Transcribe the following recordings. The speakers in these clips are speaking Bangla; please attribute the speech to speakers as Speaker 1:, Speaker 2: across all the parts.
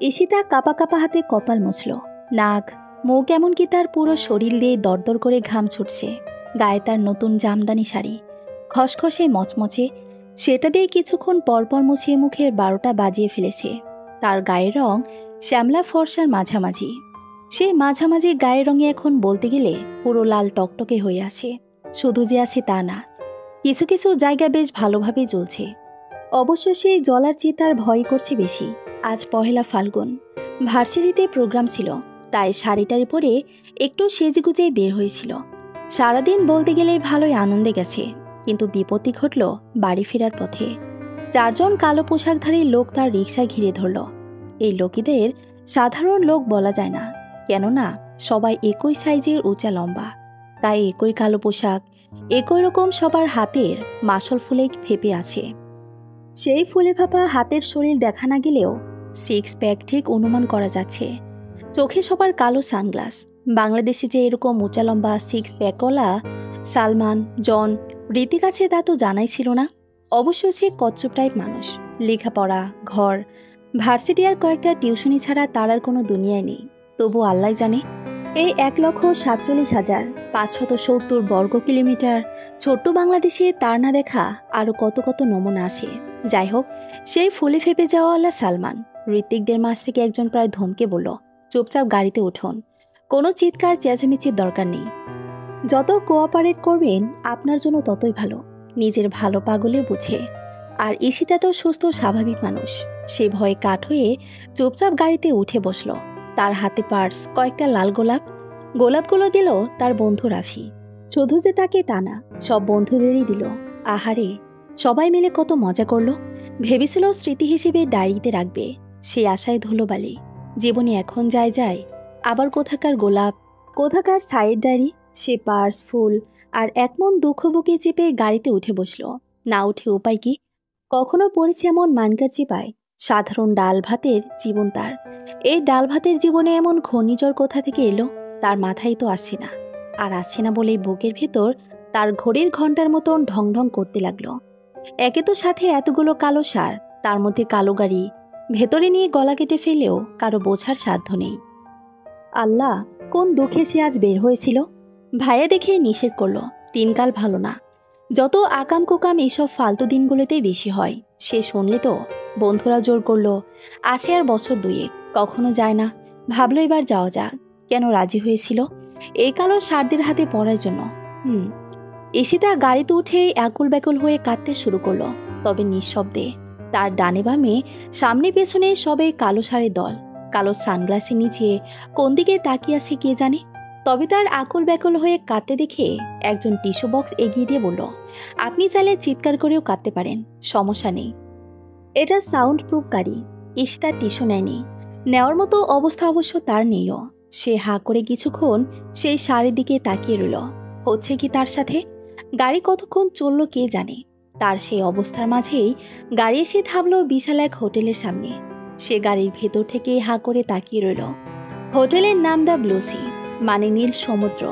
Speaker 1: ঈশিতা কাঁপা কাঁপা হাতে কপাল মুছল। নাক মুখ এমনকি তার পুরো শরীর দিয়ে দরদর করে ঘাম ছুটছে। গায়ে তার নতুন জামদানি শাড়ি, খসখসে মচমচে, সেটা দিয়ে কিছুক্ষণ পরপর মুছিয়ে মুখের 12টা বাজিয়ে ফেলেছে। তার গায়ের রং শ্যামলা ফর্সার মাঝামাঝি। সে মাঝামাঝি গায়ের রঙে এখন বলতে গেলে পুরো লাল টকটকে হয়ে আছে। শুধু যে আছে তা না, কিছু কিছু জায়গা বেশ ভালোভাবেই জ্বলছে। অবশ্য সেই জ্বলার চেয়ে তার ভয় করছে বেশি। আজ পহেলা ফাল্গুন, ভার্সিটিতে প্রোগ্রাম ছিল, তাই শাড়িটারি পরে একটু সেজেগুজে বের হয়েছিল। সারাদিন বলতে গেলে ভালোই আনন্দে গেছে, কিন্তু বিপত্তি ঘটল বাড়ি ফেরার পথে। 4 জন কালো পোশাকধারী লোক তার রিকশা ঘিরে ধরল। এই লোকেদের সাধারণ লোক বলা যায় না, কেননা সবাই একই সাইজের উঁচা লম্বা, তাই একই কালো পোশাক, একই রকম সবার হাতের মাসল ফুলে ফেপে আছে। সেই ফুলে ফাঁপা হাতের শরীর দেখা না গেলেও 6 প্যাক ঠিক অনুমান করা যাচ্ছে। চোখে সবার কালো সানগ্লাস। বাংলাদেশে যে এরকম উঁচা লম্বা 6 প্যাকওয়ালা সালমান, জন, ঋতিক আছে তা তো জানাই ছিল না। অবশ্য সে কচ্ছপ টাইপ মানুষ। লেখাপড়া, ঘর, ভার্সিটি আর কয়েকটা টিউশনি ছাড়া তার আর কোনো দুনিয়ায় নেই। তবু আল্লাহ জানে, এই 1,47,570 বর্গ কিলোমিটার ছোট্ট বাংলাদেশে তার না দেখা আরও কত কত নমুনা আছে। যাই হোক, সেই ফুলে ফেপে যাওয়াওয়ালা সালমান ঋত্বিকদের মাঝ থেকে একজন প্রায় ধমকে বলল, চুপচাপ গাড়িতে উঠুন, কোনো চিৎকার চেঁচামেচির দরকার নেই। যত কোঅপারেট করবেন আপনার জন্য ততই ভালো। নিজের ভালো পাগলে বুঝে। আর ঈশিতা তো সুস্থ স্বাভাবিক মানুষ। সে ভয়ে কাঠ হয়ে চুপচাপ গাড়িতে উঠে বসল। তার হাতে পার্স, কয়েকটা লাল গোলাপ। গোলাপগুলো দিল তার বন্ধু রাফি। শুধু যে তাকে তা না, সব বন্ধুদেরই দিল। আহারে, সবাই মিলে কত মজা করল। ভেবেছিল স্মৃতি হিসেবে ডায়েরিতে রাখবে, সে আশায় ধুলোবালি। জীবনে এখন যায় যায়, আবার কোথাকার গোলাপ, কোথাকার সাইড ডায়েরি। সে পার্স, ফুল আর এক মন দুঃখ বুকে চেপে গাড়িতে উঠে বসল। না উঠে উপায় কি? কখনো পড়েছে এমন মানকার চিপায়? সাধারণ ডাল ভাতের জীবন তার। এই ডাল ভাতের জীবনে এমন ঘূর্ণিঝড় কোথা থেকে এলো তার মাথায় তো আসছে না। আর আসছে না বলেই বুকের ভেতর তার ঘড়ির ঘন্টার মতন ঢং ঢং করতে লাগলো। একে তো সাথে এতগুলো কালো সার, তার মধ্যে কালো গাড়ি, ভেতরে নিয়ে গলা কেটে ফেলেও কারো বোঝার সাধ্য নেই। আল্লাহ, কোন দুঃখে সে আজ বের হয়েছিল। ভাইয়া দেখে নিষেধ করলো, দিনকাল ভালো না। যত আকাম কুকাম এইসব ফালতু দিনগুলোতেই বেশি হয়। সে শুনলে তো বন্ধুরা জোর করলো, আছে আর বছর 2 কখনো যায় না। ভাবলো এবার যাওয়া যাক। কেন রাজি হয়েছিল? এই কালো সারদের হাতে পড়ার জন্য। ঈশিতা গাড়িতে উঠে একুল ব্যাকুল হয়ে কাঁদতে শুরু করলো, তবে নিঃশব্দে। তার ডানে বামে সামনে পেছনে সবে কালো সারের দল। কালো সানগ্লাসের নিচে কোন দিকে তাকিয়ে আছে কে জানে। তবে তার আকুল ব্যাকুল হয়ে কাঁদতে দেখে একজন টিস্যু বক্স এগিয়ে দিয়ে বলল, আপনি চাইলে চিৎকার করেও কাঁদতে পারেন, সমস্যা নেই। এটা সাউন্ড প্রুফ গাড়ি। ঈশিতা টিস্যু নেয়নি। নেওয়ার মতো অবস্থা অবশ্য তার নেইও। সে হাঁ করে কিছুক্ষণ সেই শাড়ির দিকে তাকিয়ে রইল। হচ্ছে কি তার সাথে? গাড়ি কতক্ষণ চলল কে জানে। তার সেই অবস্থার মাঝেই গাড়ি এসে থামলো বিশাল এক হোটেলের সামনে। সে গাড়ির ভেতর থেকে হাঁ করে তাকিয়ে রইল। হোটেলের নাম দ্য ব্লু সি, মানে নীল সমুদ্র।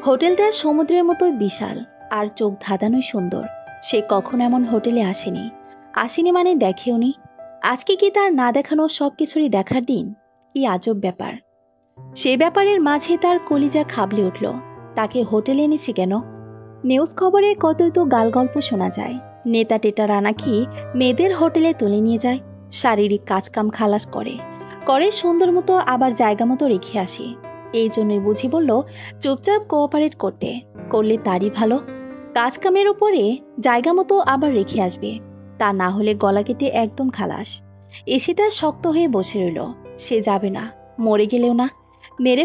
Speaker 1: হোটেলটা সমুদ্রের মতো বিশাল আর চোখ ধাঁধানোই সুন্দর। সে কখন এমন হোটেলে আসেনি মানে দেখেওনি। আজকে কি তার না দেখানো সব কিছুরই দেখার দিন? কি আজব ব্যাপার। সে ব্যাপারের মাঝে তার কলিজা খাবলে উঠল। তাকে হোটেলে এনেছে কেন? নিউজ খবরে কতই তো গালগল্প শোনা যায়। নেতা টেটারা নাকি মেয়েদের হোটেলে তুলে নিয়ে যায়, শারীরিক কাজকাম খালাস করে সুন্দর মতো, আবার জায়গা মতো রেখে আসে। এই জন্যই বুঝি বলল চুপচাপ কোঅপারেট করলে তারই ভালো। কাজকামের উপরে জায়গা মতো আবার রেখে আসবে, তা না হলে গলা কেটে একদম খালাস। এসে তার শক্ত হয়ে বসে রইল। সে যাবে না, মরে গেলেও না। মেরে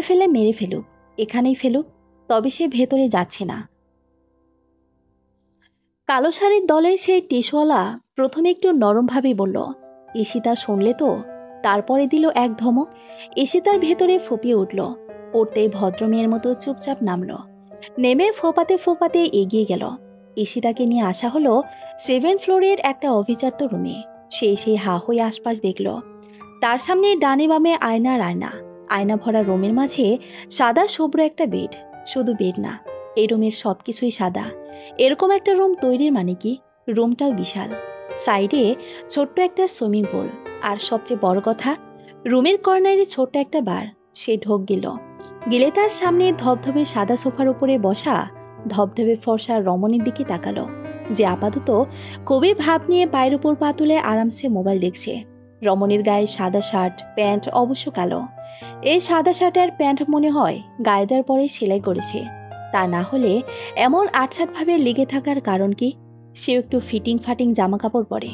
Speaker 1: ফেলুক, এখানেই ফেলুক। তবে সে ভেতরে যাচ্ছে না। কালো শাড়ির দলে সেই টিস্যুওয়ালা প্রথমে একটু নরমভাবেই বলল, ঈশিতা শুনলে তো? তারপরে দিল এক ধমক। ঈশিতার ভেতরে ফুপিয়ে উঠল। পড়তেই ভদ্রমেয়ের মতো চুপচাপ নামল। নেমে ফোপাতে এগিয়ে গেল। ঈশিতাকে নিয়ে আসা হলো 7 ফ্লোরের একটা অভিজাত রুমে। সেই হা হয়ে আশপাশ দেখল। তার সামনে ডানে বামে আয়না ভরা রুমের মাঝে সাদা শুভ্র একটা বেড। শুধু বেড না, এই রুমের সবকিছুই সাদা। এরকম একটা রুম তৈরির মানে কি, রুমটাও বিশাল। সাইডে ছোট্ট একটা সুইমিং পুল। আর সবচেয়ে বড় কথা, রুমের কর্নারে ছোট্ট একটা বার। সে ঢোক গেলে তার সামনে ধবধবে সাদা সোফার উপরে বসা ধবধবে ফর্সা রমণীর দিকে তাকালো, যে আপাতত খুবই ভাব নিয়ে পায়ের উপর পা তুলে আরামসে মোবাইল দেখছে। রমণীর গায়ে সাদা শার্ট, প্যান্ট অবশ্য কালো। এই সাদা শার্ট আর প্যান্ট মনে হয় গায়ে দেওয়ার পরে সেলাই করেছে। তা না হলে এমন আটসাটভাবে লেগে থাকার কারণ কি? সে একটু ফিটিং ফাটিং জামা কাপড় পরে,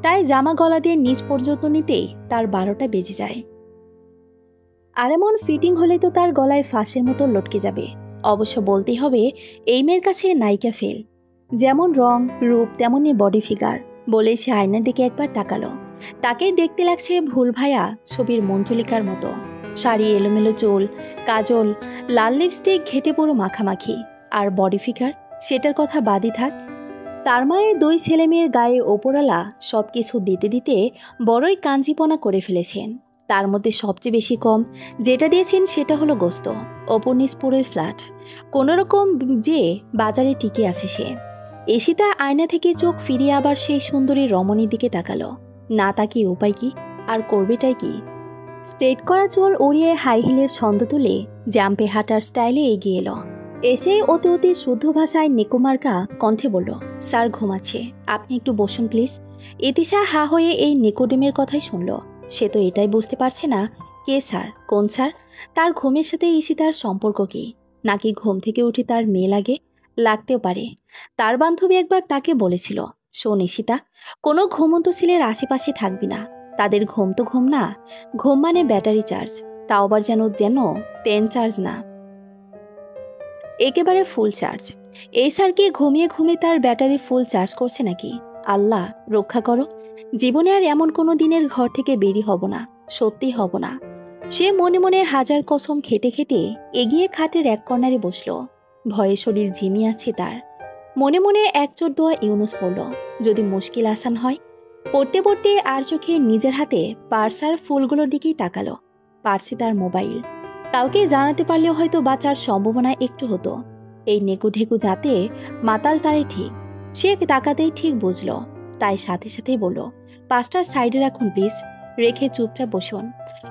Speaker 1: তাই জামা গলা দিয়ে নিচ পর্যন্ত নিতেই তার 12টা বেজে যায়। আর এমন ফিটিং হলে তো তার গলায় ফাঁসের মতো লটকে যাবে। অবশ্য বলতেই হবে এই মেয়ের কাছে নায়িকা ফেল। যেমন রং রূপ তেমনই বডি ফিগার। বলে সে আয়নার দিকে একবার তাকালো। তাকে দেখতে লাগছে ভুল ভাইয়া ছবির মঞ্জুলিকার মতো। শাড়ি, এলোমেলো চুল, কাজল, লাল লিপস্টিক, ঘেটে পুরো মাখামাখি। আর বডি ফিগার, সেটার কথা বাদই থাক। তার মায়ের 2 ছেলে মেয়ের গায়ে ওপরালা সব কিছু দিতে দিতে বড়ই কাঞ্জিপনা করে ফেলেছেন। তার মধ্যে সবচেয়ে বেশি কম যেটা দিয়েছেন সেটা হলো গোস্ত। ওপর পুরোই ফ্ল্যাট। কোনোরকম যে বাজারে টিকে আছে সে। ঈশিতা আয়না থেকে চোখ ফিরিয়ে আবার সেই সুন্দরী রমণীর দিকে তাকালো। না তাকিয়ে উপায় কি, আর করবেটাই কি? স্ট্রেট করা চুল উড়িয়ে হাই হিলের ছন্দ তুলে জাম্পে হাঁটার স্টাইলে এগিয়ে এলো। এসে অতি অতি শুদ্ধ ভাষায় নেকুমার্কা কণ্ঠে বলল, স্যার ঘুমাচ্ছে, আপনি একটু বসুন প্লিজ। ইতিশা হা হয়ে এই নেকোডেমের কথাই শুনল। সে তো এটাই বুঝতে পারছে না কে স্যার, কোন স্যার। তার ঘুমের সাথে ঈশিতার সম্পর্ক কি? নাকি ঘুম থেকে উঠে তার মেয়ে লাগে? লাগতেও পারে। তার বান্ধবী একবার তাকে বলেছিল, শোন ঈশিতা, কোনো ঘুমন্ত ছেলের আশেপাশে থাকবি না। তাদের ঘুম তো ঘুম না, ঘুম মানে ব্যাটারি চার্জ। তাও আবার যেন 10 চার্জ না, একেবারে ফুল চার্জ। এই স্যার কি ঘুমিয়ে ঘুমিয়ে তার ব্যাটারি ফুল চার্জ করছে নাকি? আল্লাহ রক্ষা করো, জীবনে আর এমন কোনো দিনের ঘর থেকে বেরি হব না, সত্যি হব না। সে মনে মনে হাজার কসম খেতে খেতে এগিয়ে খাটের এক কর্নারে বসল। ভয়ে শরীর ঝিমিয়ে আছে তার। মনে মনে এক চোট দোয়া ইউনুস পড়ল, যদি মুশকিল আসান হয়। পড়তে পড়তে আর চোখে নিজের হাতে পার্স আর ফুলগুলোর দিকেই তাকালো। পার্সে তার মোবাইল। কাউকে জানাতে পারলেও হয়তো বাঁচার সম্ভাবনা একটু হতো। এই নেকু ঢেকু যাতে মাতাল তাই ঠিক। সে তাকাতেই ঠিক বুঝল, তাই সাথে সাথেই বলল, পাঁচটা সাইডে রাখুন প্লিজ, রেখে চুপচাপ বসুন।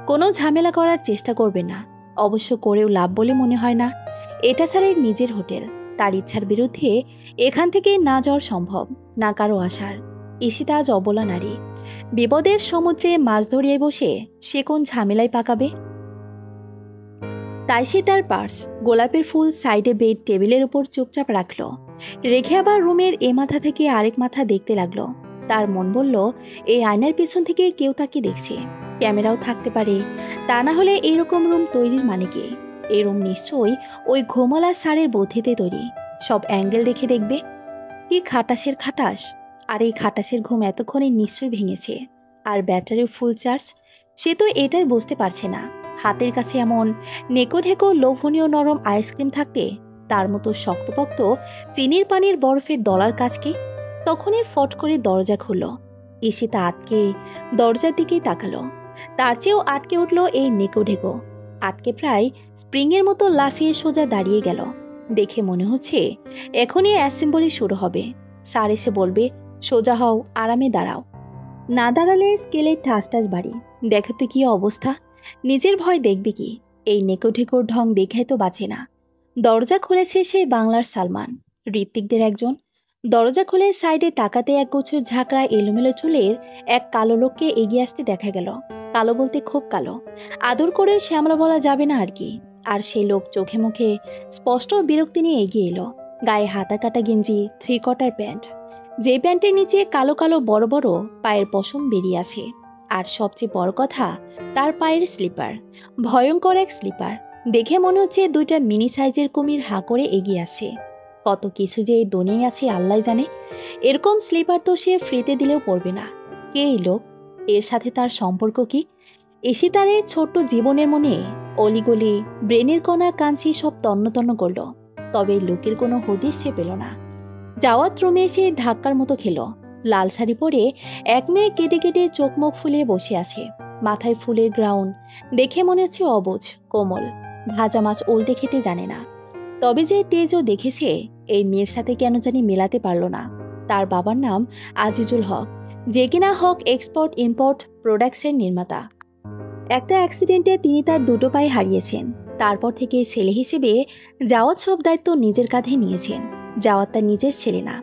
Speaker 1: কোনো ঝামেলা করার চেষ্টা করবে না। অবশ্য করেও লাভ বলে মনে হয় না। এটা স্যারের নিজের হোটেল। তার ইচ্ছার বিরুদ্ধে এখান থেকে না যাওয়ার সম্ভব, না কারো আসার। ঈশিতা আজ অবলা নারী। বিপদের সমুদ্রে মাছ ধরিয়ে বসে সে কোন ঝামেলায় পাকাবে? তাই সে তার পার্স, গোলাপের ফুল সাইডে বেড টেবিলের উপর চুপচাপ রাখলো। রেখে আবার রুমের এ মাথা থেকে আরেক মাথা দেখতে লাগলো। তার মন বলল, এই আয়নার পিছন থেকে কেউ তাকে দেখছে। ক্যামেরাও থাকতে পারে। তা না হলে এইরকম রুম তৈরির মানে কি? এই রুম নিশ্চয়ই ওই ঘোমালা সারের বুদ্ধিতে তৈরি। সব অ্যাঙ্গেল দেখে দেখবে। কি খাটাসের খাটাস! আর এই খাটাসের ঘুম এতক্ষণে নিশ্চয়ই ভেঙেছে। আর ব্যাটারির ফুল চার্জ, সে তো এটাই বুঝতে পারছে না। হাতের কাছে এমন নেকো ঢেকো লোভনীয় নরম আইসক্রিম থাকতে তার মতো শক্তপোক্ত চিনির পানির বরফের দলার কাছকে। তখনই ফট করে দরজা খুলল। ঈশিতা আটকে দরজার দিকেই তাকালো। তার চেয়েও আটকে উঠল এই নেকো ঢেকো। আটকে প্রায় স্প্রিংয়ের মতো লাফিয়ে সোজা দাঁড়িয়ে গেল। দেখে মনে হচ্ছে এখনই অ্যাসেম্বলি শুরু হবে। স্যার এসে বলবে, সোজা হও, আরামে দাঁড়াও। না দাঁড়ালে স্কেলের ঠাস ঠাস বাড়ি। দেখাতে কি অবস্থা! নিজের ভয় দেখবে কি? এই নেকোঢেকোর ঢং দেখে তো বাঁচে না। দরজা খুলেছে সেই বাংলার সালমান, ঋত্বিকদের একজন। দরজা খুলে সাইডে তাকাতে একগুচ্ছ ঝাঁকড়া এলোমেলো চুলের এক কালো লোককে এগিয়ে আসতে দেখা গেল। কালো বলতে খুব কালো, আদর করে শ্যামলা বলা যাবে না আর কি। আর সেই লোক চোখে মুখে স্পষ্ট বিরক্তি নিয়ে এগিয়ে এলো। গায়ে হাতা কাটা গেঞ্জি, 3/4 প্যান্ট, যে প্যান্টের নিচে কালো কালো বড় বড় পায়ের পশম বেরিয়ে আছে। আর সবচেয়ে বড় কথা, তার পায়ের স্লিপার, ভয়ঙ্কর এক স্লিপার। দেখে মনে হচ্ছে 2টা মিনি সাইজের কুমির হা করে এগিয়ে আসে। কত কিছু যে এই দুনিয়ায় আছে আল্লাহ জানে। এরকম স্লিপার তো সে ফ্রিতে দিলেও পড়বে না। কে এই লোক? এর সাথে তার সম্পর্ক কি? ঈশিতার এই ছোট্ট জীবনের মনে অলিগলি ব্রেনের কণা কাঞ্চি সব তন্ন তন্ন করল। তবে লোকের কোনো হদিস সে পেল না। যাওয়াত রুমে এসে ধাক্কার মতো খেল। লাল শাড়ি পরে এক মেয়ে কেটে কেটে চোখ মুখ ফুলিয়ে বসে আছে। মাথায় ফুলের গ্রাউন্ড, দেখে মনে হচ্ছে অবুঝ, কোমল। ভাজা মাছ উল্টে খেতে জানে না। তবে যে তেজও দেখেছে, এই মেয়ের সাথে কেন জানি মেলাতে পারল না। তার বাবার নাম আজিজুল হক, যে কিনা হক এক্সপোর্ট ইম্পোর্ট প্রোডাক্টসের নির্মাতা। একটা অ্যাক্সিডেন্টে তিনি তার দুটো পায়ে হারিয়েছেন। তারপর থেকে ছেলে হিসেবে জাওয়াত সব দায়িত্ব নিজের কাঁধে নিয়েছেন। জাওয়াত তার নিজের ছেলে না,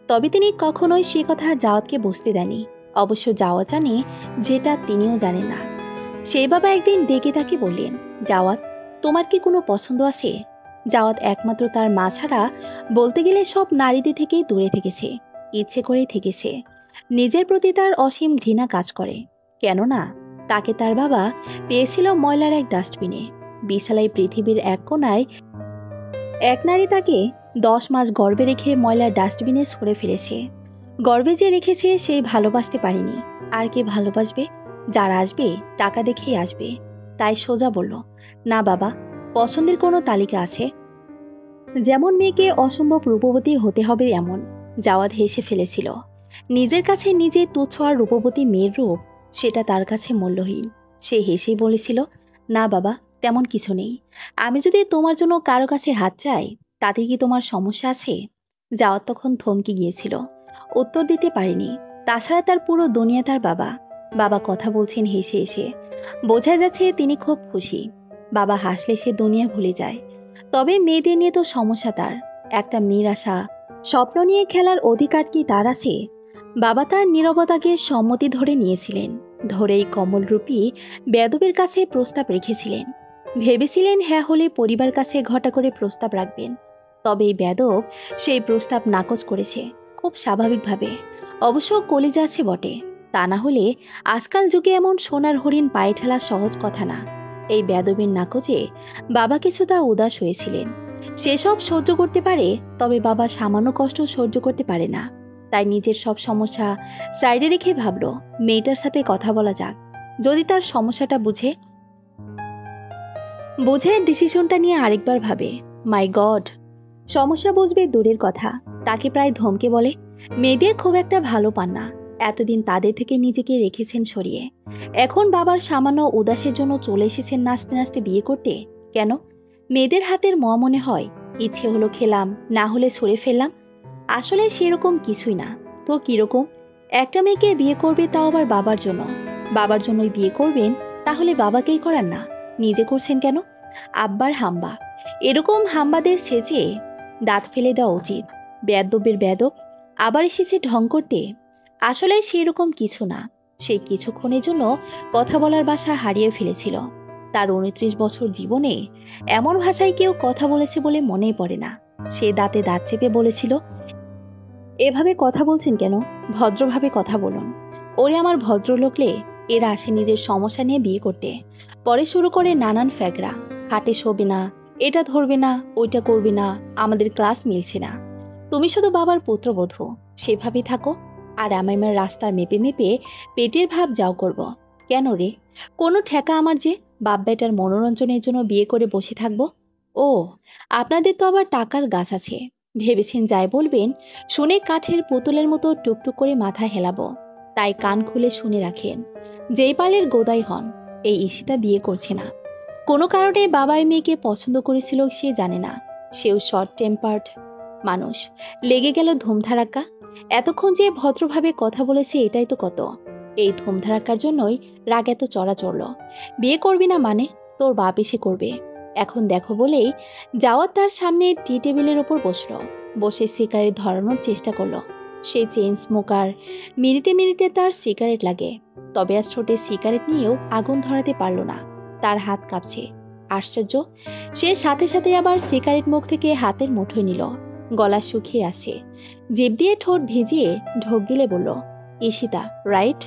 Speaker 1: তবে তিনি কখনোই সে কথা জাওয়াতকে বুঝতে দেননি। অবশ্য জাওয়াত জানে যেটা তিনিও জানেন না। সেই বাবা একদিন ডেকে তাকে বললেন, জাওয়াত, তোমার কি কোনো পছন্দ আছে? জাওয়াত একমাত্র তার মা ছাড়া বলতে গেলে সব নারীদের থেকেই দূরে থেকেছে, ইচ্ছে করেই থেকেছে। নিজের প্রতি তার অসীম ঘৃণা কাজ করে। কেননা তাকে তার বাবা পেয়েছিল ময়লার এক ডাস্টবিনে। বিশালাই পৃথিবীর এক কোনায় এক নারী তাকে 10 মাস গর্ভে রেখে ময়লার ডাস্টবিনে ছুঁড়ে ফেলেছে। গর্ভে যে রেখেছে সেই ভালোবাসতে পারেনি। আর কে ভালোবাসবে? যারা আসবে টাকা দেখেই আসবে। তাই সোজা বলল, না বাবা, পছন্দের কোনো তালিকা আছে? যেমন মেয়েকে অসম্ভব রূপবতী হতে হবে এমন। জাওয়াত হেসে ফেলেছিল। নিজের কাছে নিজে তুচ্ছ আর রূপবতী মেয়ের রূপ, সেটা তার কাছে মূল্যহীন। সে হেসেই বলেছিল, না বাবা, তেমন কিছু নেই। আমি যদি তোমার জন্য কারো কাছে হাত চাই, তাতে কি তোমার সমস্যা আছে? জাওয়াত তখন থমকে গিয়েছিল, উত্তর দিতে পারেনি। তাছাড়া তার পুরো দুনিয়া তার বাবা। বাবা কথা বলছেন হেসে হেসে। বোঝা যাচ্ছে তিনি খুব খুশি। বাবা হাসলে সে দুনিয়া ভুলে যায়। তবে মেয়েদের নিয়ে তো সমস্যা তার। একটা মেয়ের আশা, স্বপ্ন নিয়ে খেলার অধিকার কি তার আছে? বাবা তার নীরবতাকে সম্মতি ধরে নিয়েছিলেন। ধরেই কমলরূপী বেদবের কাছে প্রস্তাব রেখেছিলেন। ভেবেছিলেন হ্যাঁ হলে পরিবার কাছে ঘটা করে প্রস্তাব রাখবেন। তবে এই বেদব সেই প্রস্তাব নাকচ করেছে, খুব স্বাভাবিকভাবে। অবশ্য কলিজা আছে বটে, তা না হলে আজকাল যুগে এমন সোনার হরিণ পায়ে ঠেলা সহজ কথা না। এই বেদবের নাকচে বাবা কিছুটা উদাস হয়েছিলেন। সেসব সহ্য করতে পারে, তবে বাবা সামান্য কষ্ট সহ্য করতে পারে না। তাই নিজের সব সমস্যা সাইডে রেখে ভাবল, মেয়েটার সাথে কথা বলা যাক। যদি তার সমস্যাটা বুঝে ডিসিশনটা নিয়ে আরেকবার ভাবে। মাই গড, সমস্যা বুঝবে দূরের কথা, তাকে প্রায় ধমকে বলে, মেয়েদের খুব একটা ভালো পান না। এতদিন তাদের থেকে নিজেকে রেখেছেন সরিয়ে। এখন বাবার সামান্য উদাসের জন্য চলে এসেছেন নাচতে নাচতে বিয়ে করতে। কেন? মেয়েদের হাতের মনে হয় ইচ্ছে হলো খেলাম, না হলে সরে ফেললাম। আসলে সেরকম কিছুই না। তো কিরকম? একটা মেয়েকে বিয়ে করবে, তাও আবার বাবার জন্য। বাবার জন্যই বিয়ে করবেন, তাহলে বাবাকেই করান না, নিজে করছেন কেন? আব্বার হাম্বা। এরকম হাম্বাদের সেচে দাঁত ফেলে দেওয়া উচিত। বেয়াদ্দবের বেদব আবার এসেছে ঢং করতে। আসলে সেরকম কিছু না। সে কিছুক্ষণের জন্য কথা বলার ভাষা হারিয়ে ফেলেছিল। তার 29 বছর জীবনে এমন ভাষায় কেউ কথা বলেছে বলে মনেই পড়ে না। সে দাঁতে দাঁত চেপে বলেছিল, এভাবে কথা বলছেন কেন? ভদ্রভাবে কথা বলুন। ওরে আমার ভদ্রলোকলে, এরা আসে নিজের সমস্যা নিয়ে বিয়ে করতে, পরে শুরু করে নানান ফ্যাগরা। খাটে শোবে না, এটা ধরবে না, ওইটা করবে না, আমাদের ক্লাস মিলছে না। তুমি শুধু বাবার পুত্রবধূ, সেভাবেই থাকো। আর আমার রাস্তার মেপে মেপে পেটের ভাব যাও করব। কেন রে? কোনো ঠেকা আমার যে বাপ বেটার মনোরঞ্জনের জন্য বিয়ে করে বসে থাকবো? ও, আপনাদের তো আবার টাকার গাছ আছে। ভেবেছেন যাই বলবেন শুনে কাঠের পুতুলের মতো টুকটুক করে মাথা হেলাবো। তাই কান খুলে শুনে রাখেন, যেই পালের গোদাই হন, এই ঈশিতা বিয়ে করছে না। কোনো কারণে বাবাই মেয়েকে পছন্দ করেছিল সে জানে না। সেও শর্ট টেম্পার্ড মানুষ। লেগে গেল ধুমধারাক্কা। এতক্ষণ যে ভদ্রভাবে কথা বলেছে এটাই তো কত। এই ধুমধারাক্কার জন্যই রাগ এত চড়া চড়ল। বিয়ে করবি না মানে? তোর বাপ এসে করবে। এখন দেখো বলেই জাওয়াত তার সামনে টি টেবিলের ওপর বসল। বসে সিগারেট ধরানোর চেষ্টা করলো। সে চেইন স্মোকার, মিনিটে মিনিটে তার সিগারেট লাগে। তবে আজ ঠোঁটে সিগারেট নিয়েও আগুন ধরাতে পারল না। তার হাত কাঁপছে। আশ্চর্য, সে সাথে সাথে আবার সিগারেট মুখ থেকে হাতের মুঠোয় নিল। গলা শুকিয়ে আসে। জিভ দিয়ে ঠোঁট ভিজিয়ে ঢোক গিলে বলল, ঈশিতা রাইট?